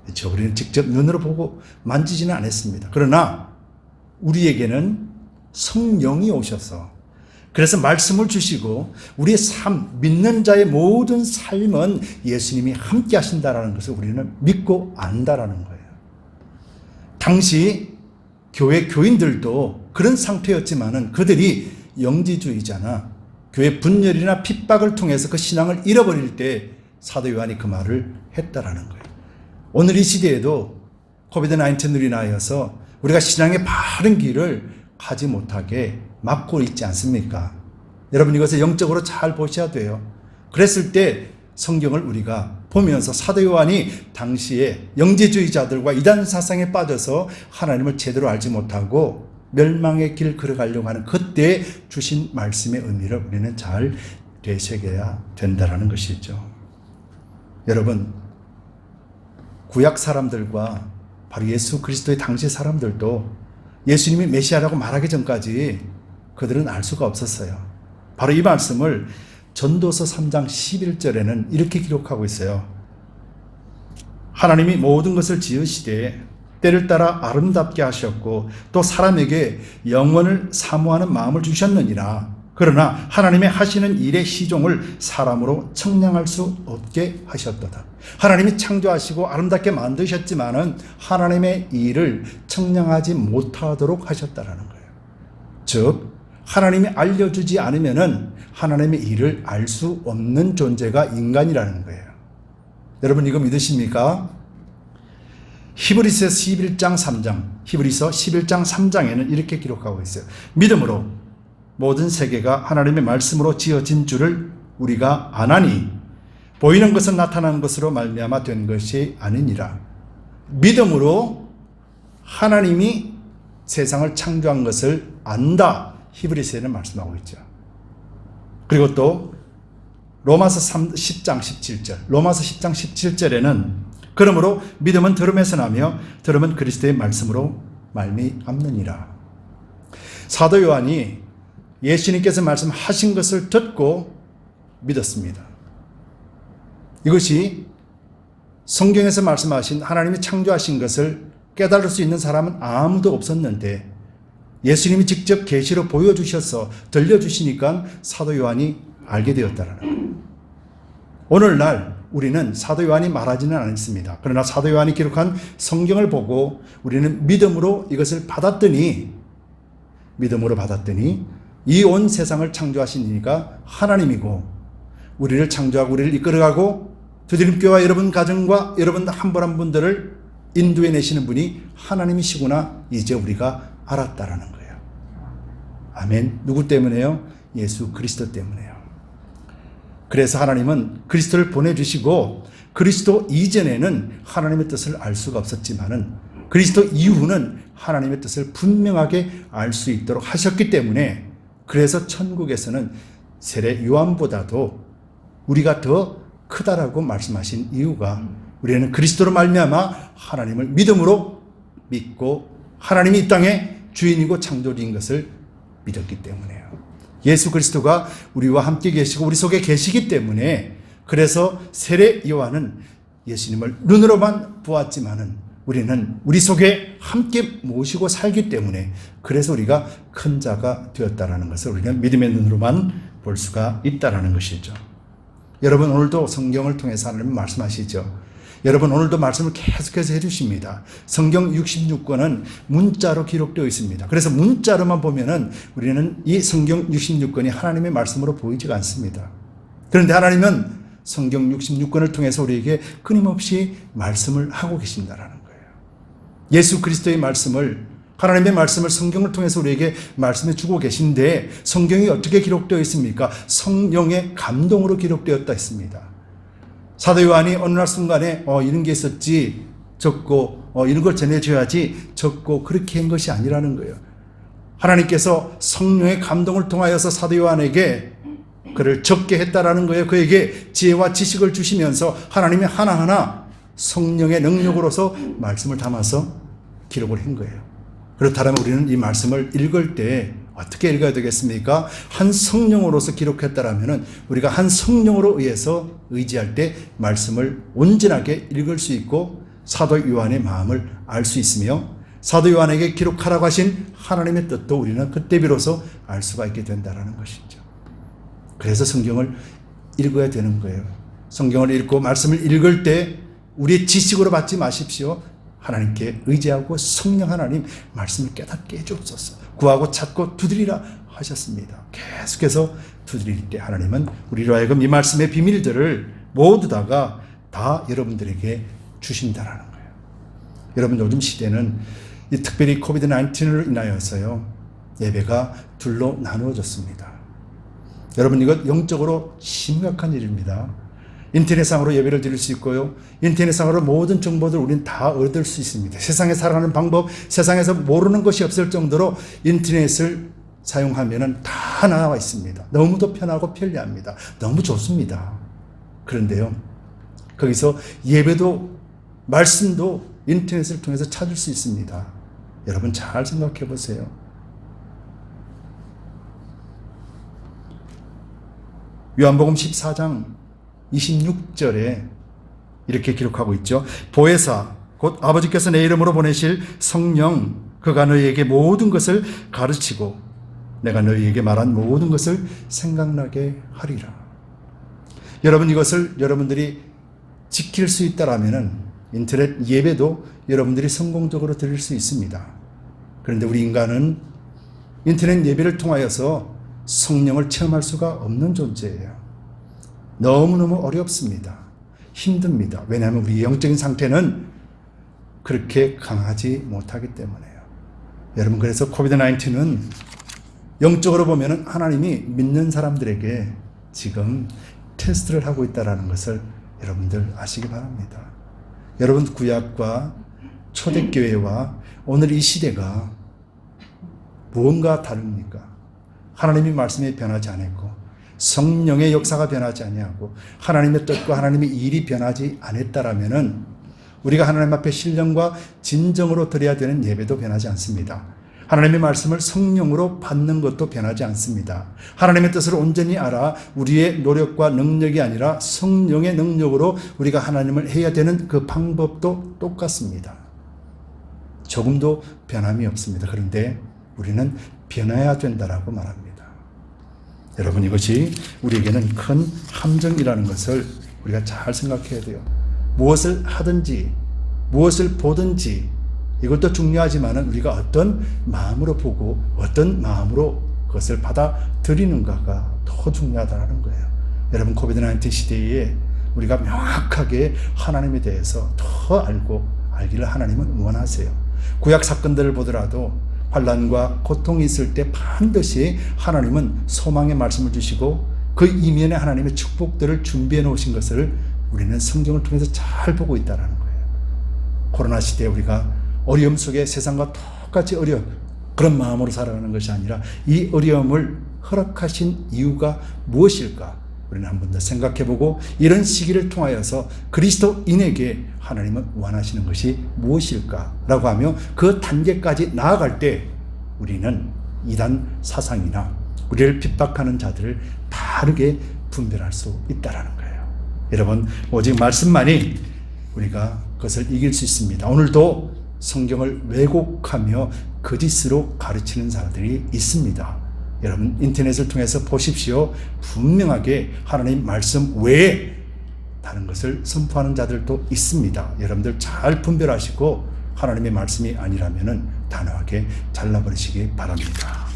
그렇죠. 우리는 직접 눈으로 보고 만지지는 않았습니다. 그러나 우리에게는 성령이 오셔서, 그래서 말씀을 주시고 우리의 삶, 믿는 자의 모든 삶은 예수님이 함께 하신다라는 것을 우리는 믿고 안다라는 거예요. 당시 교회 교인들도 그런 상태였지만은 그들이 영지주의자나 교회 분열이나 핍박을 통해서 그 신앙을 잃어버릴 때 사도 요한이 그 말을 했다라는 거예요. 오늘 이 시대에도 코비드-19로 인하여서 우리가 신앙의 바른 길을 가지 못하게 막고 있지 않습니까? 여러분 이것을 영적으로 잘 보셔야 돼요. 그랬을 때 성경을 우리가 보면서 사도 요한이 당시에 영지주의자들과 이단 사상에 빠져서 하나님을 제대로 알지 못하고 멸망의 길 걸어가려고 하는 그때 주신 말씀의 의미를 우리는 잘 되새겨야 된다는 것이죠. 여러분, 구약 사람들과 바로 예수 그리스도의 당시 사람들도 예수님이 메시아라고 말하기 전까지 그들은 알 수가 없었어요. 바로 이 말씀을 전도서 3장 11절에는 이렇게 기록하고 있어요. 하나님이 모든 것을 지으시되 때를 따라 아름답게 하셨고 또 사람에게 영원을 사모하는 마음을 주셨느니라. 그러나 하나님의 하시는 일의 시종을 사람으로 측량할 수 없게 하셨도다. 하나님이 창조하시고 아름답게 만드셨지만은 하나님의 일을 측량하지 못하도록 하셨다라는 거예요. 즉 하나님이 알려주지 않으면은 하나님의 일을 알 수 없는 존재가 인간이라는 거예요. 여러분 이거 믿으십니까? 히브리서 11장 3장, 히브리서 11장 3장에는 이렇게 기록하고 있어요. 믿음으로 모든 세계가 하나님의 말씀으로 지어진 줄을 우리가 아나니 보이는 것은 나타나는 것으로 말미암아 된 것이 아니니라. 믿음으로 하나님이 세상을 창조한 것을 안다. 히브리서에는 말씀하고 있죠. 그리고 또 로마서 10장 17절, 로마서 10장 17절에는 그러므로 믿음은 들음에서 나며 들음은 그리스도의 말씀으로 말미암느니라. 사도 요한이 예수님께서 말씀하신 것을 듣고 믿었습니다. 이것이 성경에서 말씀하신 하나님이 창조하신 것을 깨달을 수 있는 사람은 아무도 없었는데 예수님이 직접 계시로 보여주셔서 들려주시니까 사도 요한이 알게 되었다는 거예요. 오늘날 우리는 사도 요한이 말하지는 않습니다. 그러나 사도 요한이 기록한 성경을 보고 우리는 믿음으로 이것을 받았더니 이 온 세상을 창조하신 이가 하나님이고 우리를 창조하고 우리를 이끌어가고 두드림교와 여러분 가정과 여러분 한 분 한 분들을 인도해 내시는 분이 하나님이시구나 이제 우리가 알았다라는 거예요. 아멘. 누구 때문에요? 예수 그리스도 때문에요. 그래서 하나님은 그리스도를 보내주시고 그리스도 이전에는 하나님의 뜻을 알 수가 없었지만은 그리스도 이후는 하나님의 뜻을 분명하게 알 수 있도록 하셨기 때문에 그래서 천국에서는 세례 요한보다도 우리가 더 크다라고 말씀하신 이유가 우리는 그리스도로 말미암아 하나님을 믿음으로 믿고 하나님이 이 땅의 주인이고 창조주인 것을 믿었기 때문에요. 예수 그리스도가 우리와 함께 계시고 우리 속에 계시기 때문에 그래서 세례 요한은 예수님을 눈으로만 보았지만은 우리는 우리 속에 함께 모시고 살기 때문에 그래서 우리가 큰 자가 되었다라는 것을 우리는 믿음의 눈으로만 볼 수가 있다라는 것이죠. 여러분 오늘도 성경을 통해서 하나님 말씀하시죠. 여러분 오늘도 말씀을 계속해서 해주십니다. 성경 66권은 문자로 기록되어 있습니다. 그래서 문자로만 보면은 우리는 이 성경 66권이 하나님의 말씀으로 보이지가 않습니다. 그런데 하나님은 성경 66권을 통해서 우리에게 끊임없이 말씀을 하고 계신다라는 거예요. 예수 그리스도의 말씀을 하나님의 말씀을 성경을 통해서 우리에게 말씀해 주고 계신데 성경이 어떻게 기록되어 있습니까? 성령의 감동으로 기록되었다 했습니다. 사도 요한이 어느 날 순간에 이런 게 있었지 적고 이런 걸 전해줘야지 적고 그렇게 한 것이 아니라는 거예요. 하나님께서 성령의 감동을 통하여서 사도 요한에게 그를 적게 했다라는 거예요. 그에게 지혜와 지식을 주시면서 하나님이 하나하나 성령의 능력으로서 말씀을 담아서 기록을 한 거예요. 그렇다면 우리는 이 말씀을 읽을 때 어떻게 읽어야 되겠습니까? 한 성령으로서 기록했다라면 우리가 한 성령으로 의해서 의지할 때 말씀을 온전하게 읽을 수 있고 사도 요한의 마음을 알 수 있으며 사도 요한에게 기록하라고 하신 하나님의 뜻도 우리는 그때 비로소 알 수가 있게 된다는 것이죠. 그래서 성경을 읽어야 되는 거예요. 성경을 읽고 말씀을 읽을 때 우리의 지식으로 받지 마십시오. 하나님께 의지하고 성령 하나님 말씀을 깨닫게 해주옵소서. 구하고 찾고 두드리라 하셨습니다. 계속해서 두드릴 때 하나님은 우리로 하여금 이 말씀의 비밀들을 모두 다 여러분들에게 주신다라는 거예요. 여러분 요즘 시대는 이 특별히 코비드-19을 인하여서요 예배가 둘로 나누어졌습니다. 여러분 이것 영적으로 심각한 일입니다. 인터넷상으로 예배를 드릴 수 있고요. 인터넷상으로 모든 정보들 우리는 다 얻을 수 있습니다. 세상에 살아가는 방법, 세상에서 모르는 것이 없을 정도로 인터넷을 사용하면 다 나와 있습니다. 너무도 편하고 편리합니다. 너무 좋습니다. 그런데요, 거기서 예배도 말씀도 인터넷을 통해서 찾을 수 있습니다. 여러분 잘 생각해 보세요. 요한복음 14장 26절에 이렇게 기록하고 있죠. 보혜사 곧 아버지께서 내 이름으로 보내실 성령 그가 너희에게 모든 것을 가르치고 내가 너희에게 말한 모든 것을 생각나게 하리라. 여러분 이것을 여러분들이 지킬 수 있다라면 인터넷 예배도 여러분들이 성공적으로 드릴 수 있습니다. 그런데 우리 인간은 인터넷 예배를 통하여서 성령을 체험할 수가 없는 존재예요. 너무너무 어렵습니다. 힘듭니다. 왜냐하면 우리 영적인 상태는 그렇게 강하지 못하기 때문에요. 여러분 그래서 코비드-19는 영적으로 보면 하나님이 믿는 사람들에게 지금 테스트를 하고 있다는 것을 여러분들 아시기 바랍니다. 여러분 구약과 초대교회와 오늘 이 시대가 무언가 다릅니까? 하나님의 말씀이 변하지 않았고 성령의 역사가 변하지 아니하고 하나님의 뜻과 하나님의 일이 변하지 않았다라면은 우리가 하나님 앞에 신령과 진정으로 드려야 되는 예배도 변하지 않습니다. 하나님의 말씀을 성령으로 받는 것도 변하지 않습니다. 하나님의 뜻을 온전히 알아 우리의 노력과 능력이 아니라 성령의 능력으로 우리가 하나님을 해야 되는 그 방법도 똑같습니다. 조금도 변함이 없습니다. 그런데 우리는 변해야 된다라고 말합니다. 여러분 이것이 우리에게는 큰 함정이라는 것을 우리가 잘 생각해야 돼요. 무엇을 하든지 무엇을 보든지 이것도 중요하지만 우리가 어떤 마음으로 보고 어떤 마음으로 그것을 받아들이는가가 더 중요하다는 거예요. 여러분 코비드-19 시대에 우리가 명확하게 하나님에 대해서 더 알기를 하나님은 원하세요. 구약 사건들을 보더라도 환난과 고통이 있을 때 반드시 하나님은 소망의 말씀을 주시고 그 이면에 하나님의 축복들을 준비해 놓으신 것을 우리는 성경을 통해서 잘 보고 있다는 거예요. 코로나 시대에 우리가 어려움 속에 세상과 똑같이 그런 마음으로 살아가는 것이 아니라 이 어려움을 허락하신 이유가 무엇일까? 우리는 한 번 더 생각해보고 이런 시기를 통하여서 그리스도인에게 하나님은 원하시는 것이 무엇일까라고 하며 그 단계까지 나아갈 때 우리는 이단 사상이나 우리를 핍박하는 자들을 다르게 분별할 수 있다는 거예요. 여러분 오직 말씀만이 우리가 그것을 이길 수 있습니다. 오늘도 성경을 왜곡하며 거짓으로 가르치는 자들이 있습니다. 여러분 인터넷을 통해서 보십시오. 분명하게 하나님 말씀 외에 다른 것을 선포하는 자들도 있습니다. 여러분들 잘 분별하시고 하나님의 말씀이 아니라면 단호하게 잘라버리시기 바랍니다.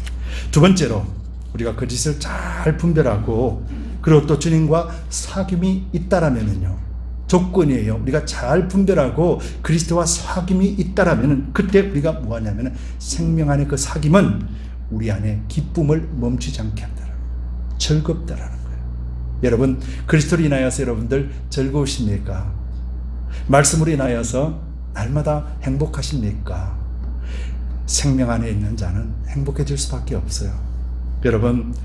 두 번째로 우리가 거짓을 잘 분별하고 그리고 또 주님과 사귐이 있다라면요 조건이에요. 우리가 잘 분별하고 그리스도와 사귐이 있다라면 그때 우리가 뭐 하냐면 생명 안에 그 사귐은 우리 안에 기쁨을 멈추지 않게 한다라는 거예요. 즐겁다라는 거예요. 여러분, 그리스도로 인하여서 여러분들 즐거우십니까? 말씀으로 인하여서 날마다 행복하십니까? 생명 안에 있는 자는 행복해질 수밖에 없어요. 여러분,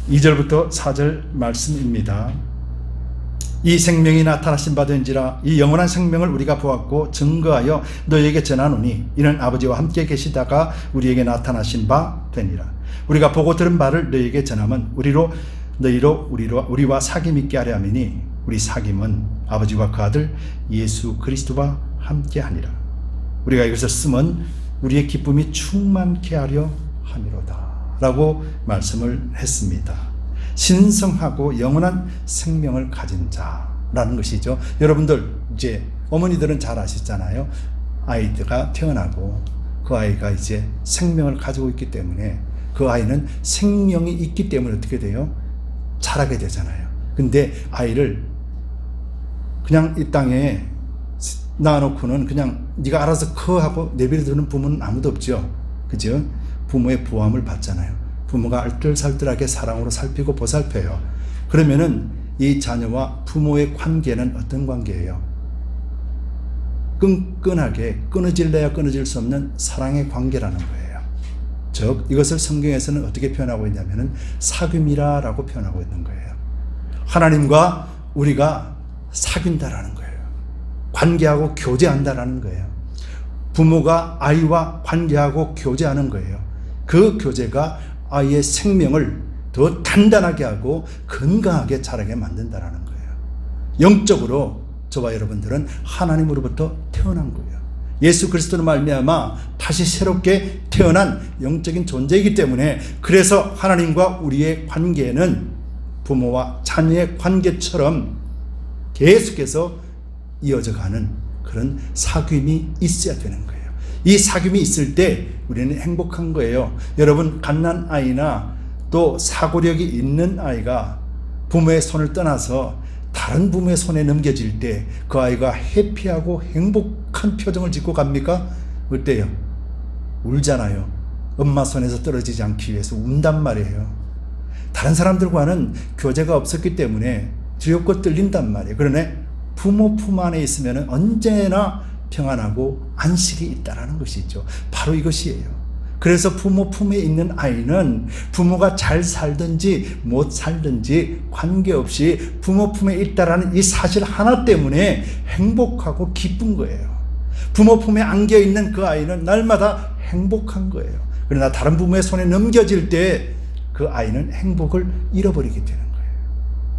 2절부터 4절 말씀입니다. 이 생명이 나타나신 바 된지라 이 영원한 생명을 우리가 보았고 증거하여 너희에게 전하노니 이는 아버지와 함께 계시다가 우리에게 나타나신 바 되니라. 우리가 보고 들은 바를 너희에게 전하면 우리와 사귐 있게 하려 함이니 우리 사귐은 아버지와 그 아들 예수 그리스도와 함께 하니라. 우리가 이것을 쓰면 우리의 기쁨이 충만케 하려 함이로다 라고 말씀을 했습니다. 신성하고 영원한 생명을 가진 자라는 것이죠. 여러분들 이제 어머니들은 잘 아시잖아요. 아이가 태어나고 그 아이가 이제 생명을 가지고 있기 때문에 그 아이는 생명이 있기 때문에 어떻게 돼요? 자라게 되잖아요. 근데 아이를 그냥 이 땅에 낳아놓고는 그냥 네가 알아서 커 하고 내버려두는 부모는 아무도 없죠. 그죠? 부모의 보함을 받잖아요. 부모가 알뜰살뜰하게 사랑으로 살피고 보살펴요. 그러면은 이 자녀와 부모의 관계는 어떤 관계예요? 끈끈하게 끊어질래야 끊어질 수 없는 사랑의 관계라는 거예요. 즉 이것을 성경에서는 어떻게 표현하고 있냐면은 사귐이라고 표현하고 있는 거예요. 하나님과 우리가 사귄다라는 거예요. 관계하고 교제한다라는 거예요. 부모가 아이와 관계하고 교제하는 거예요. 그 교제가 아이의 생명을 더 단단하게 하고 건강하게 자라게 만든다라는 거예요. 영적으로 저와 여러분들은 하나님으로부터 태어난 거예요. 예수 그리스도로 말미암아 다시 새롭게 태어난 영적인 존재이기 때문에 그래서 하나님과 우리의 관계는 부모와 자녀의 관계처럼 계속해서 이어져가는 그런 사귐이 있어야 되는 거예요. 이 사귐이 있을 때 우리는 행복한 거예요. 여러분, 갓난 아이나 또 사고력이 있는 아이가 부모의 손을 떠나서 다른 부모의 손에 넘겨질 때 그 아이가 해피하고 행복한 표정을 짓고 갑니까? 어때요? 울잖아요. 엄마 손에서 떨어지지 않기 위해서 운단 말이에요. 다른 사람들과는 교제가 없었기 때문에 두렵고 떨린단 말이에요. 그러나 부모 품 안에 있으면 언제나 평안하고 안식이 있다라는 것이죠. 바로 이것이에요. 그래서 부모 품에 있는 아이는 부모가 잘 살든지 못 살든지 관계없이 부모 품에 있다라는 이 사실 하나 때문에 행복하고 기쁜 거예요. 부모 품에 안겨 있는 그 아이는 날마다 행복한 거예요. 그러나 다른 부모의 손에 넘겨질 때 그 아이는 행복을 잃어버리게 되는 거예요.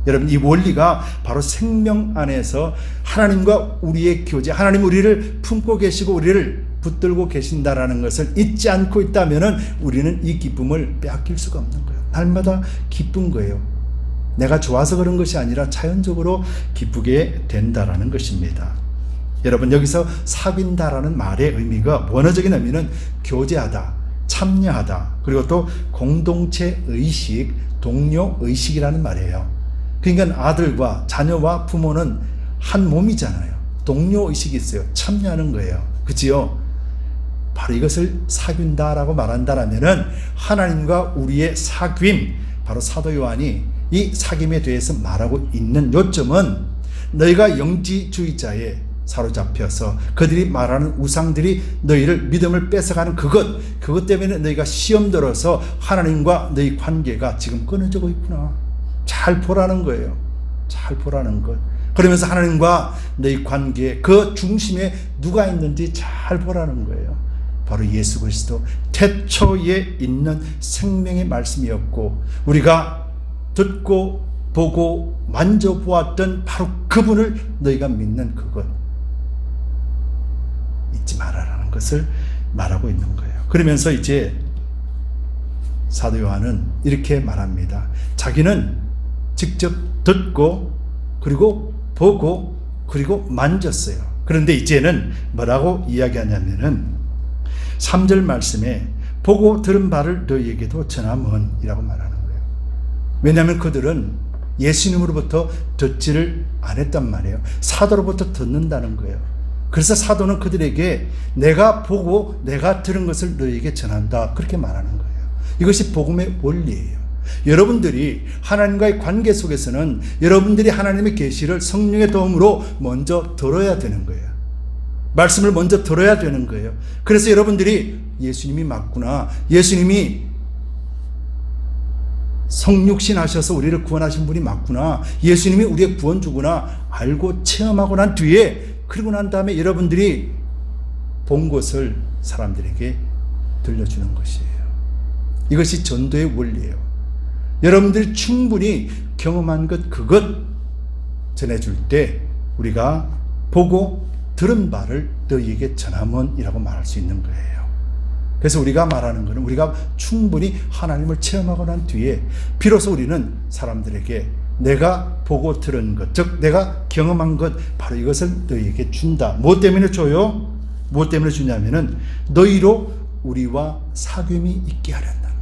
여러분, 이 원리가 바로 생명 안에서 하나님과 우리의 교제, 하나님 우리를 품고 계시고 우리를 붙들고 계신다라는 것을 잊지 않고 있다면 우리는 이 기쁨을 빼앗길 수가 없는 거예요. 날마다 기쁜 거예요. 내가 좋아서 그런 것이 아니라 자연적으로 기쁘게 된다라는 것입니다. 여러분, 여기서 사귄다라는 말의 의미가 원어적인 의미는 교제하다, 참여하다, 그리고 또 공동체 의식, 동료 의식이라는 말이에요. 그러니까 아들과 자녀와 부모는 한 몸이잖아요. 동료 의식이 있어요. 참여하는 거예요. 그치요? 바로 이것을 사귄다라고 말한다라면은 하나님과 우리의 사귐, 바로 사도 요한이 이 사귐에 대해서 말하고 있는 요점은 너희가 영지주의자에 사로잡혀서 그들이 말하는 우상들이 너희를 믿음을 뺏어가는 그것 때문에 너희가 시험 들어서 하나님과 너희 관계가 지금 끊어지고 있구나. 잘 보라는 거예요. 잘 보라는 것. 그러면서 하나님과 너희 관계 그 중심에 누가 있는지 잘 보라는 거예요. 바로 예수 그리스도 태초에 있는 생명의 말씀이었고 우리가 듣고 보고 만져보았던 바로 그분을 너희가 믿는 그것 잊지 말아라는 것을 말하고 있는 거예요. 그러면서 이제 사도 요한은 이렇게 말합니다. 자기는 직접 듣고 그리고 보고 그리고 만졌어요. 그런데 이제는 뭐라고 이야기하냐면은 3절 말씀에 보고 들은 바를 너희에게도 전함은 이라고 말하는 거예요. 왜냐하면 그들은 예수님으로부터 듣지를 안 했단 말이에요. 사도로부터 듣는다는 거예요. 그래서 사도는 그들에게 내가 보고 내가 들은 것을 너희에게 전한다, 그렇게 말하는 거예요. 이것이 복음의 원리예요. 여러분들이 하나님과의 관계 속에서는 여러분들이 하나님의 계시를 성령의 도움으로 먼저 들어야 되는 거예요. 말씀을 먼저 들어야 되는 거예요. 그래서 여러분들이 예수님이 맞구나, 예수님이 성육신 하셔서 우리를 구원하신 분이 맞구나, 예수님이 우리의 구원주구나 알고 체험하고 난 뒤에, 그리고 난 다음에 여러분들이 본 것을 사람들에게 들려주는 것이에요. 이것이 전도의 원리예요. 여러분들이 충분히 경험한 것, 그것 전해줄 때 우리가 보고 들은 바를 너희에게 전함은이라고 말할 수 있는 거예요. 그래서 우리가 말하는 것은 우리가 충분히 하나님을 체험하고 난 뒤에 비로소 우리는 사람들에게 내가 보고 들은 것, 즉 내가 경험한 것, 바로 이것을 너희에게 준다. 무엇 때문에 줘요? 무엇 때문에 주냐면은 너희로 우리와 사귐이 있게 하려는 거예요.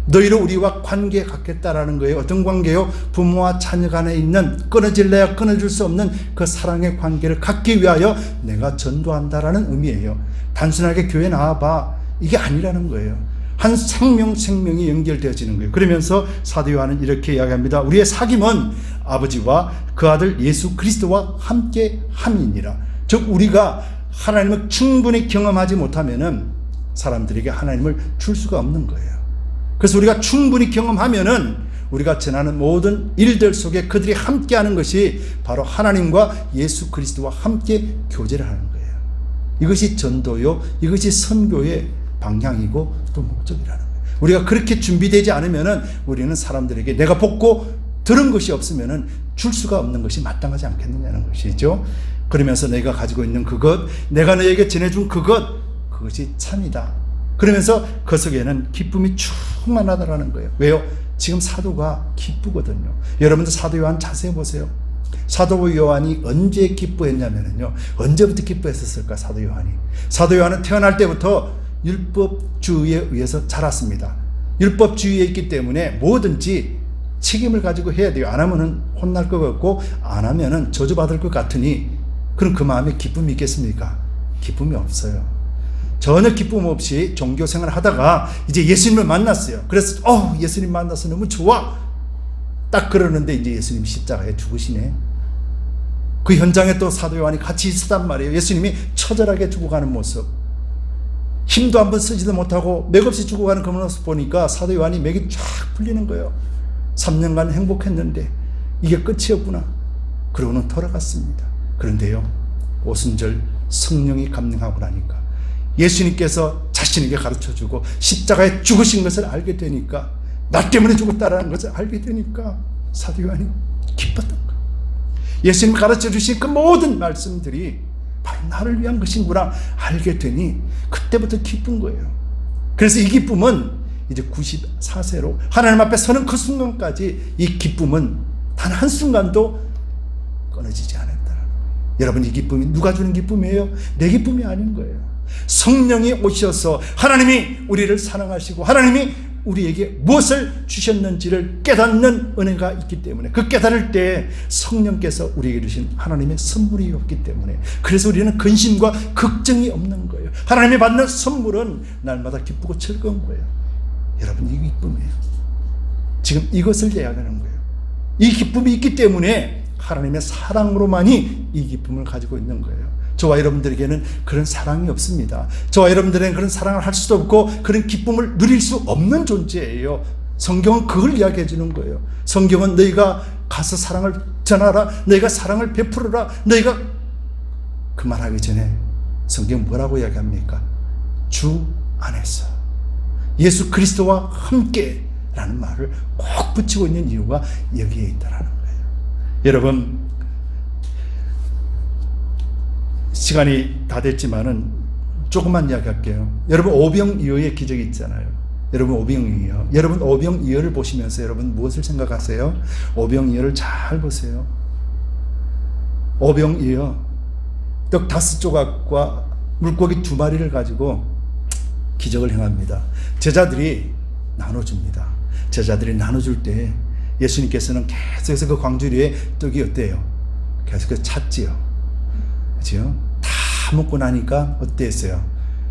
너희로 우리와 관계 갖겠다라는 거예요. 어떤 관계요? 부모와 자녀 간에 있는 끊어질래야 끊어질 수 없는 그 사랑의 관계를 갖기 위하여 내가 전도한다라는 의미예요. 단순하게 교회 나와봐, 이게 아니라는 거예요. 한 생명이 연결되어지는 거예요. 그러면서 사도 요한은 이렇게 이야기합니다. 우리의 사귐은 아버지와 그 아들 예수 그리스도와 함께 함이니라. 즉 우리가 하나님을 충분히 경험하지 못하면은 사람들에게 하나님을 줄 수가 없는 거예요. 그래서 우리가 충분히 경험하면은 우리가 전하는 모든 일들 속에 그들이 함께하는 것이 바로 하나님과 예수 그리스도와 함께 교제를 하는 거예요. 이것이 전도요, 이것이 선교의 방향이고 또 목적이라는 거예요. 우리가 그렇게 준비되지 않으면은 우리는 사람들에게 내가 보고 들은 것이 없으면은 줄 수가 없는 것이 마땅하지 않겠느냐는 것이죠. 그러면서 내가 가지고 있는 그것, 내가 너에게 전해준 그것이 참이다. 그러면서 그 속에는 기쁨이 충만하다라는 거예요. 왜요? 지금 사도가 기쁘거든요. 여러분들 사도 요한 자세히 보세요. 사도 요한이 언제 기뻐했냐면요, 언제부터 기뻐했었을까? 사도 요한이, 사도 요한은 태어날 때부터 율법주의에 의해서 자랐습니다. 율법주의에 있기 때문에 뭐든지 책임을 가지고 해야 돼요. 안 하면은 혼날 것 같고 안 하면은 저주받을 것 같으니, 그럼 그 마음에 기쁨이 있겠습니까? 기쁨이 없어요. 전혀 기쁨 없이 종교생활을 하다가 이제 예수님을 만났어요. 그래서 예수님 만나서 너무 좋아, 딱 그러는데 이제 예수님이 십자가에 죽으시네. 그 현장에 또 사도 요한이 같이 있었단 말이에요. 예수님이 처절하게 죽어가는 모습, 힘도 한번 쓰지도 못하고 맥없이 죽어가는 그 모습 보니까 사도 요한이 맥이 쫙 풀리는 거예요. 3년간 행복했는데 이게 끝이었구나. 그러고는 돌아갔습니다. 그런데요, 오순절 성령이 감동하고 나니까 예수님께서 자신에게 가르쳐주고 십자가에 죽으신 것을 알게 되니까, 나 때문에 죽었다라는 것을 알게 되니까 사도 요한이 기뻤던 거예요. 예수님 가르쳐주신 그 모든 말씀들이 바로 나를 위한 것인구나 알게 되니 그때부터 기쁜 거예요. 그래서 이 기쁨은 이제 94세로 하나님 앞에 서는 그 순간까지 이 기쁨은 단 한순간도 끊어지지 않았다는 거예요. 여러분, 이 기쁨이 누가 주는 기쁨이에요? 내 기쁨이 아닌 거예요. 성령이 오셔서 하나님이 우리를 사랑하시고 하나님이 우리에게 무엇을 주셨는지를 깨닫는 은혜가 있기 때문에, 그 깨달을 때 성령께서 우리에게 주신 하나님의 선물이 없기 때문에, 그래서 우리는 근심과 걱정이 없는 거예요. 하나님이 받는 선물은 날마다 기쁘고 즐거운 거예요. 여러분, 이 기쁨이에요. 지금 이것을 이야기하는 거예요. 이 기쁨이 있기 때문에 하나님의 사랑으로만이 이 기쁨을 가지고 있는 거예요. 저와 여러분들에게는 그런 사랑이 없습니다. 저와 여러분들에게는 그런 사랑을 할 수도 없고 그런 기쁨을 누릴 수 없는 존재예요. 성경은 그걸 이야기해 주는 거예요. 성경은 너희가 가서 사랑을 전하라, 너희가 사랑을 베풀어라, 너희가, 그 말하기 전에 성경은 뭐라고 이야기합니까? 주 안에서 예수 그리스도와 함께 라는 말을 꼭 붙이고 있는 이유가 여기에 있다라는 거예요. 여러분, 시간이 다 됐지만은 조금만 이야기할게요. 여러분, 오병이어의 기적이 있잖아요. 여러분, 오병이어. 여러분, 오병이어를 보시면서 여러분 무엇을 생각하세요? 오병이어를 잘 보세요. 오병이어, 떡 5조각과 물고기 2마리를 가지고 기적을 행합니다. 제자들이 나눠줍니다. 제자들이 나눠줄 때 예수님께서는 계속해서 그 광주리 위에 떡이 어때요? 계속해서 찾지요. 그렇죠? 다 먹고 나니까 어땠어요?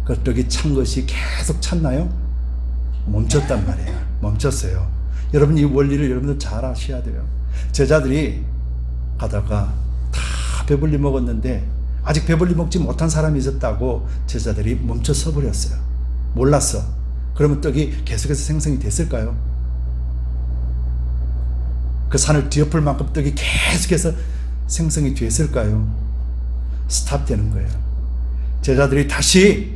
그 떡이 찬 것이 계속 찼나요? 멈췄단 말이에요. 멈췄어요. 여러분, 이 원리를 여러분들 잘 아셔야 돼요. 제자들이 가다가 다 배불리 먹었는데 아직 배불리 먹지 못한 사람이 있었다고 제자들이 멈춰 서 버렸어요. 몰랐어. 그러면 떡이 계속해서 생성이 됐을까요? 그 산을 뒤엎을 만큼 떡이 계속해서 생성이 됐을까요? 스탑되는 거예요. 제자들이 다시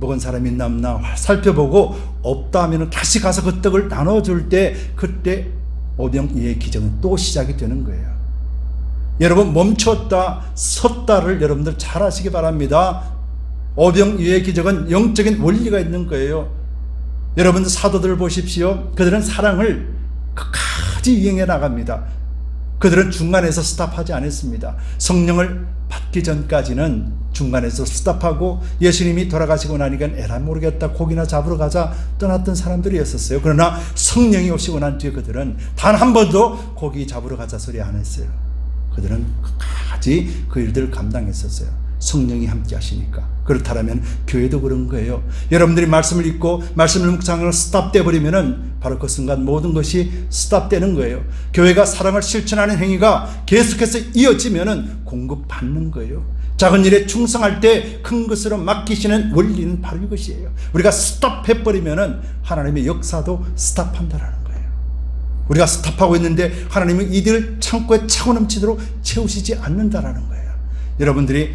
먹은 사람이 있나 없나 살펴보고 없다 하면 다시 가서 그 떡을 나눠줄 때 그때 오병이어의 기적은 또 시작이 되는 거예요. 여러분, 멈췄다 섰다를 여러분들 잘 아시기 바랍니다. 오병이어의 기적은 영적인 원리가 있는 거예요. 여러분들 사도들을 보십시오. 그들은 사랑을 끝까지 이행해 나갑니다. 그들은 중간에서 스탑하지 않았습니다. 성령을 받기 전까지는 중간에서 스탑하고 예수님이 돌아가시고 나니까 에라 모르겠다 고기나 잡으러 가자 떠났던 사람들이었어요. 그러나 성령이 오시고 난 뒤에 그들은 단 한 번도 고기 잡으러 가자 소리 안 했어요. 그들은 끝까지 그 일들을 감당했었어요. 성령이 함께 하시니까. 그렇다면 교회도 그런 거예요. 여러분들이 말씀을 읽고 말씀을 묵상하고 스탑돼 버리면은 바로 그 순간 모든 것이 스탑되는 거예요. 교회가 사랑을 실천하는 행위가 계속해서 이어지면은 공급받는 거예요. 작은 일에 충성할 때 큰 것으로 맡기시는 원리는 바로 이것이에요. 우리가 스탑해 버리면은 하나님의 역사도 스탑한다라는 거예요. 우리가 스탑하고 있는데 하나님은 이들 창고에 차고 넘치도록 채우시지 않는다라는 거예요. 여러분들이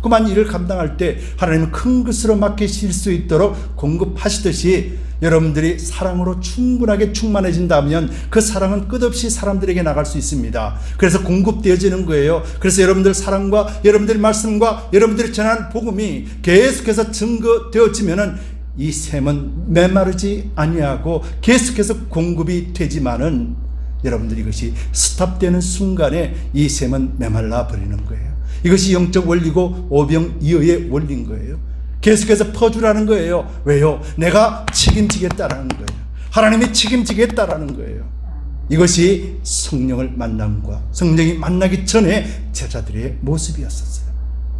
조그만 일을 감당할 때 하나님은 큰 것으로 맡기실 수 있도록 공급하시듯이 여러분들이 사랑으로 충분하게 충만해진다면 그 사랑은 끝없이 사람들에게 나갈 수 있습니다. 그래서 공급되어지는 거예요. 그래서 여러분들 사랑과 여러분들의 말씀과 여러분들이 전하는 복음이 계속해서 증거되어지면은 이 샘은 메마르지 아니하고 계속해서 공급이 되지만은 여러분들이 이것이 스탑되는 순간에 이 샘은 메말라 버리는 거예요. 이것이 영적 원리고 오병이어의 원리인 거예요. 계속해서 퍼주라는 거예요. 왜요? 내가 책임지겠다라는 거예요. 하나님이 책임지겠다라는 거예요. 이것이 성령을 만남과 성령이 만나기 전에 제자들의 모습이었었어요.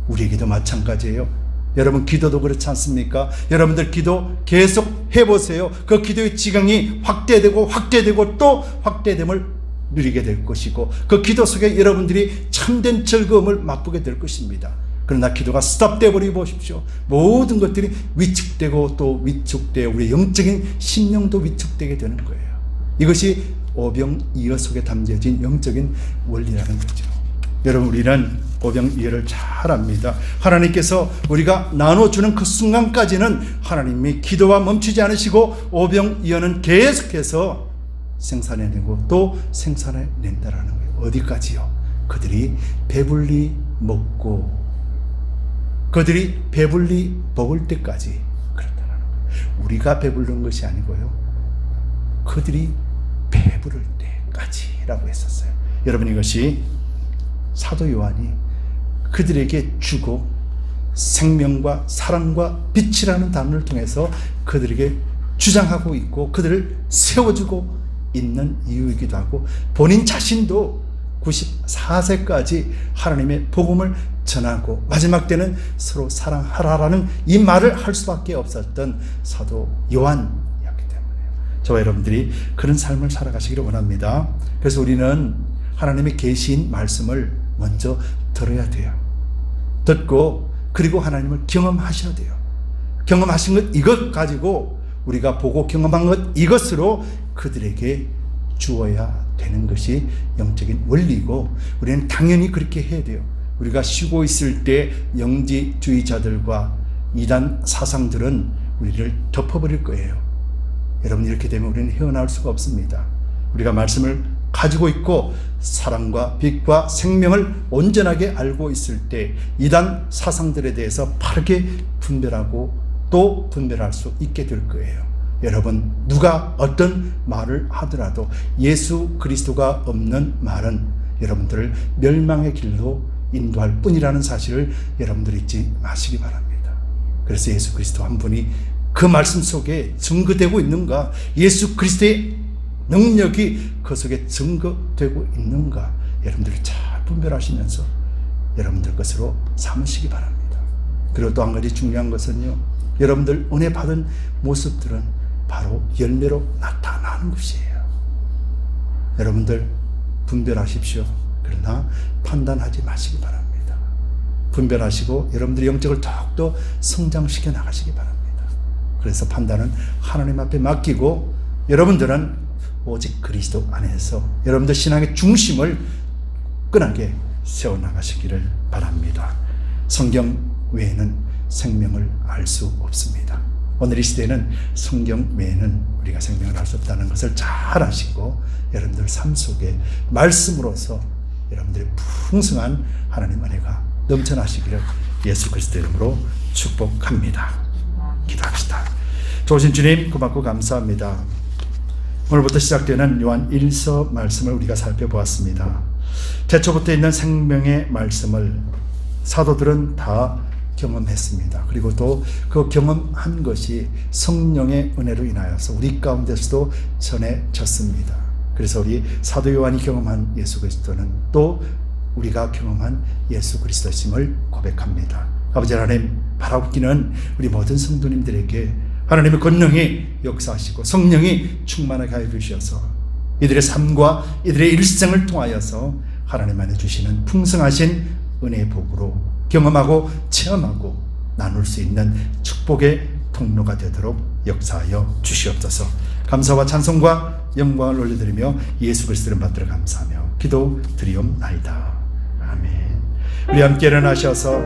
우리에게도 마찬가지예요. 여러분, 기도도 그렇지 않습니까? 여러분들 기도 계속 해보세요. 그 기도의 지경이 확대되고 또 확대됨을 누리게 될 것이고 그 기도 속에 여러분들이 참된 즐거움을 맛보게 될 것입니다. 그러나 기도가 스탑돼 버리고 보십시오. 모든 것들이 위축되고 또 위축되어 우리의 영적인 심령도 위축되게 되는 거예요. 이것이 오병이어 속에 담겨진 영적인 원리라는 거죠. 여러분, 우리는 오병이어를 잘 압니다. 하나님께서 우리가 나눠주는 그 순간까지는 하나님이 기도와 멈추지 않으시고 오병이어는 계속해서 생산해내고 또 생산해낸다라는 거예요. 어디까지요? 그들이 배불리 먹고 그들이 배불리 먹을 때까지 그렇다는 거예요. 우리가 배부른 것이 아니고요. 그들이 배부를 때까지라고 했었어요. 여러분, 이것이 사도 요한이 그들에게 주고 생명과 사랑과 빛이라는 단어를 통해서 그들에게 주장하고 있고 그들을 세워주고 있는 이유이기도 하고 본인 자신도 94세까지 하나님의 복음을 전하고 마지막 때는 서로 사랑하라라는 이 말을 할 수밖에 없었던 사도 요한이었기 때문에요. 저와 여러분들이 그런 삶을 살아가시기를 원합니다. 그래서 우리는 하나님의 계신 말씀을 먼저 들어야 돼요. 듣고 그리고 하나님을 경험하셔야 돼요. 경험하신 것 이것 가지고 우리가 보고 경험한 것 이것으로 그들에게 주어야 되는 것이 영적인 원리고 우리는 당연히 그렇게 해야 돼요. 우리가 쉬고 있을 때 영지주의자들과 이단 사상들은 우리를 덮어버릴 거예요. 여러분, 이렇게 되면 우리는 헤어나올 수가 없습니다. 우리가 말씀을 가지고 있고 사랑과 빛과 생명을 온전하게 알고 있을 때 이단 사상들에 대해서 빠르게 분별하고 또 분별할 수 있게 될 거예요. 여러분, 누가 어떤 말을 하더라도 예수 그리스도가 없는 말은 여러분들을 멸망의 길로 인도할 뿐이라는 사실을 여러분들 잊지 마시기 바랍니다. 그래서 예수 그리스도 한 분이 그 말씀 속에 증거되고 있는가? 예수 그리스도의 능력이 그 속에 증거되고 있는가 여러분들이 잘 분별하시면서 여러분들 것으로 삼으시기 바랍니다. 그리고 또 한 가지 중요한 것은요, 여러분들 은혜 받은 모습들은 바로 열매로 나타나는 것이에요. 여러분들 분별하십시오. 그러나 판단하지 마시기 바랍니다. 분별하시고 여러분들의 영적을 더욱더 성장시켜 나가시기 바랍니다. 그래서 판단은 하나님 앞에 맡기고 여러분들은 오직 그리스도 안에서 여러분들 신앙의 중심을 끈하게 세워나가시기를 바랍니다. 성경 외에는 생명을 알 수 없습니다. 오늘 이 시대에는 성경 외에는 우리가 생명을 알 수 없다는 것을 잘 아시고 여러분들 삶 속에 말씀으로서 여러분들의 풍성한 하나님 은혜가 넘쳐나시기를 예수 그리스도 이름으로 축복합니다. 기도합시다. 좋으신 주님 고맙고 감사합니다. 오늘부터 시작되는 요한 1서 말씀을 우리가 살펴보았습니다. 태초부터 있는 생명의 말씀을 사도들은 다 경험했습니다. 그리고 또 그 경험한 것이 성령의 은혜로 인하여서 우리 가운데서도 전해졌습니다. 그래서 우리 사도 요한이 경험한 예수 그리스도는 또 우리가 경험한 예수 그리스도심을 고백합니다. 아버지 하나님, 바라옵기는 우리 모든 성도님들에게 하나님의 권능이 역사하시고 성령이 충만하게 하여 주셔서 이들의 삶과 이들의 일생을 통하여서 하나님 안에 주시는 풍성하신 은혜의 복으로 경험하고 체험하고 나눌 수 있는 축복의 통로가 되도록 역사하여 주시옵소서. 감사와 찬송과 영광을 올려드리며 예수 그리스도를 받들어 감사하며 기도 드리옵나이다. 아멘. 우리 함께 일어나셔서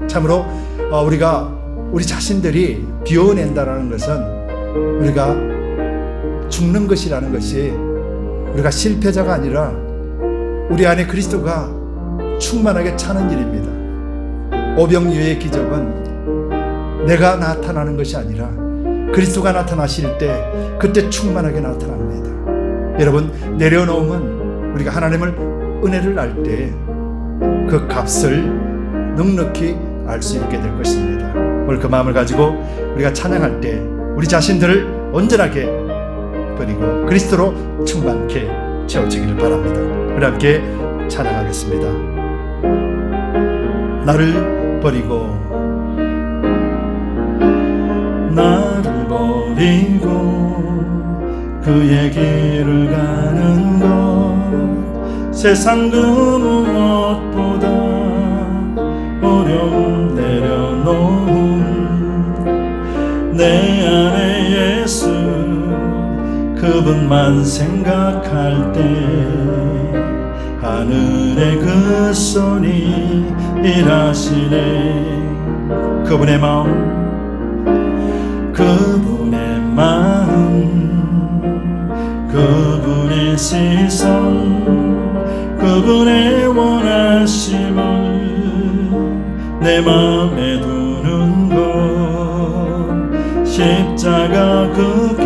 참으로 우리 자신들이 비워낸다는 것은 우리가 죽는 것이라는 것이 우리가 실패자가 아니라 우리 안에 그리스도가 충만하게 차는 일입니다. 오병이어의 기적은 내가 나타나는 것이 아니라 그리스도가 나타나실 때 그때 충만하게 나타납니다. 여러분, 내려놓으면 우리가 하나님을 은혜를 알 때 그 값을 넉넉히 알 수 있게 될 것입니다. 오늘 그 마음을 가지고 우리가 찬양할 때 우리 자신들을 온전하게 버리고 그리스도로 충만케 채워지기를 바랍니다. 우리 함께 찬양하겠습니다. 나를 버리고 그의 길을 가는 것 세상 그 무엇보다 어려움 내려놓음 내 안에 예수 그분만 생각할 때 하늘의 그 손이 일하시네. 그분의 마음 그분의 시선 그분의 원하심을 내 마음에 두는 것 십자가 그 길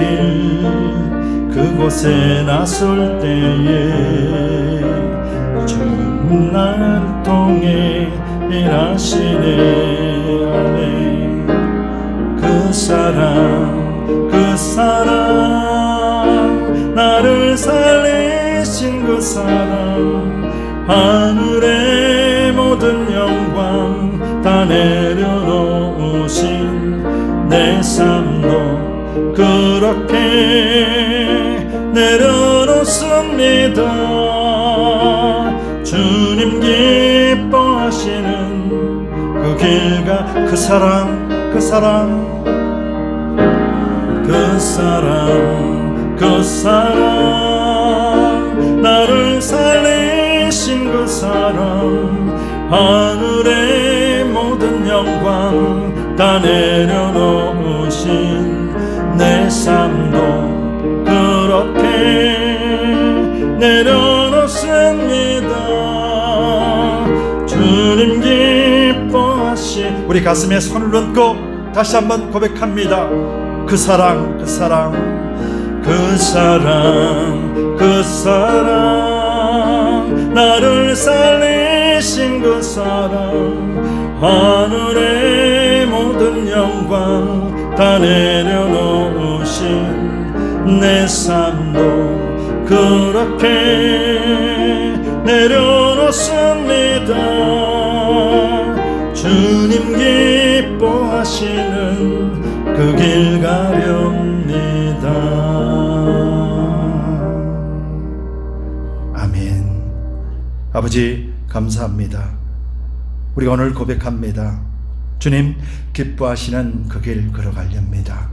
그곳에 나설 때에 주 날 통해 일하시네. 아멘. 그 사랑 나를 살리신 그 사랑 하늘의 모든 영광 다 내려놓으신 내 삶도 그렇게 내려놓습니다. 주님 기뻐하시는 그 길과 그 사랑 나를 살리신 그 사랑 하늘의 모든 영광 다 내려놓으신 내 삶도 그렇게 내려놓습니다. 주님 기뻐하시 우리 가슴에 손을 얹고 다시 한번 고백합니다. 그 사랑 나를 살리신 그 사랑 하늘의 모든 영광 다 내려놓으신 내 삶도 그렇게 내려놓습니다. 주님 기뻐하시는 그 길 가렵니다. 아멘. 아버지 감사합니다. 우리가 오늘 고백합니다. 주님 기뻐하시는 그 길 걸어가렵니다.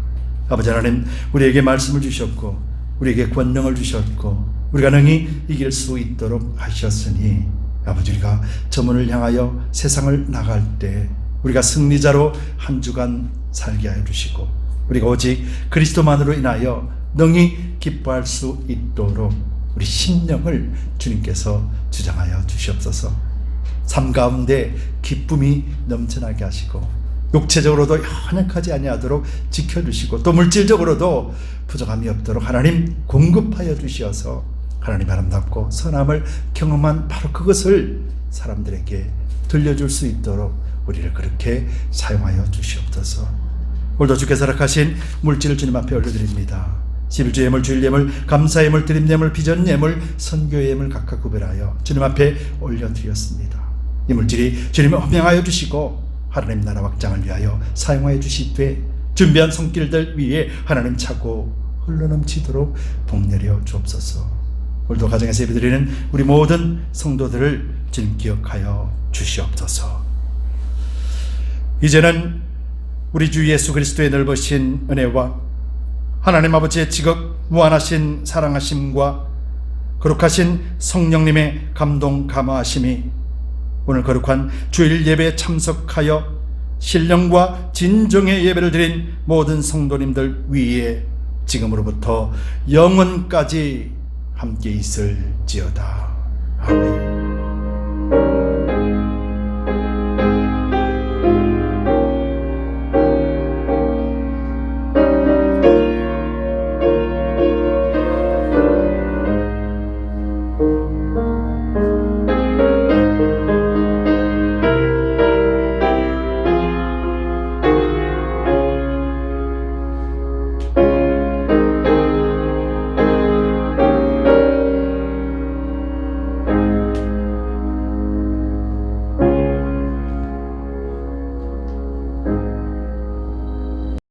아버지 하나님, 우리에게 말씀을 주셨고 우리에게 권능을 주셨고 우리가 능히 이길 수 있도록 하셨으니 아버지, 우리가 저 문을 향하여 세상을 나갈 때 우리가 승리자로 한 주간 살게 하여 주시고 우리가 오직 그리스도만으로 인하여 능히 기뻐할 수 있도록 우리 심령을 주님께서 주장하여 주시옵소서. 삶 가운데 기쁨이 넘쳐나게 하시고 육체적으로도 연약하지 아니하도록 지켜주시고 또 물질적으로도 부족함이 없도록 하나님 공급하여 주시어서 하나님 아름답고 선함을 경험한 바로 그것을 사람들에게 들려줄 수 있도록 우리를 그렇게 사용하여 주시옵소서. 오늘도 주께서 허락하신 물질을 주님 앞에 올려드립니다. 11주 예물, 주일 예물, 감사 예물, 드림 예물, 비전 예물, 선교 예물 각각 구별하여 주님 앞에 올려드렸습니다. 이 물질이 주님을 호명하여 주시고 하나님 나라 확장을 위하여 사용하여 주시되 준비한 손길들 위에 하나님 차고 흘러넘치도록 복내려 주옵소서. 오늘도 가정에서 예배드리는 우리 모든 성도들을 주님 기억하여 주시옵소서. 이제는 우리 주 예수 그리스도의 넓으신 은혜와 하나님 아버지의 지극 무한하신 사랑하심과 거룩하신 성령님의 감동 감화하심이 오늘 거룩한 주일 예배에 참석하여 신령과 진정의 예배를 드린 모든 성도님들 위에 지금으로부터 영원까지 함께 있을지어다.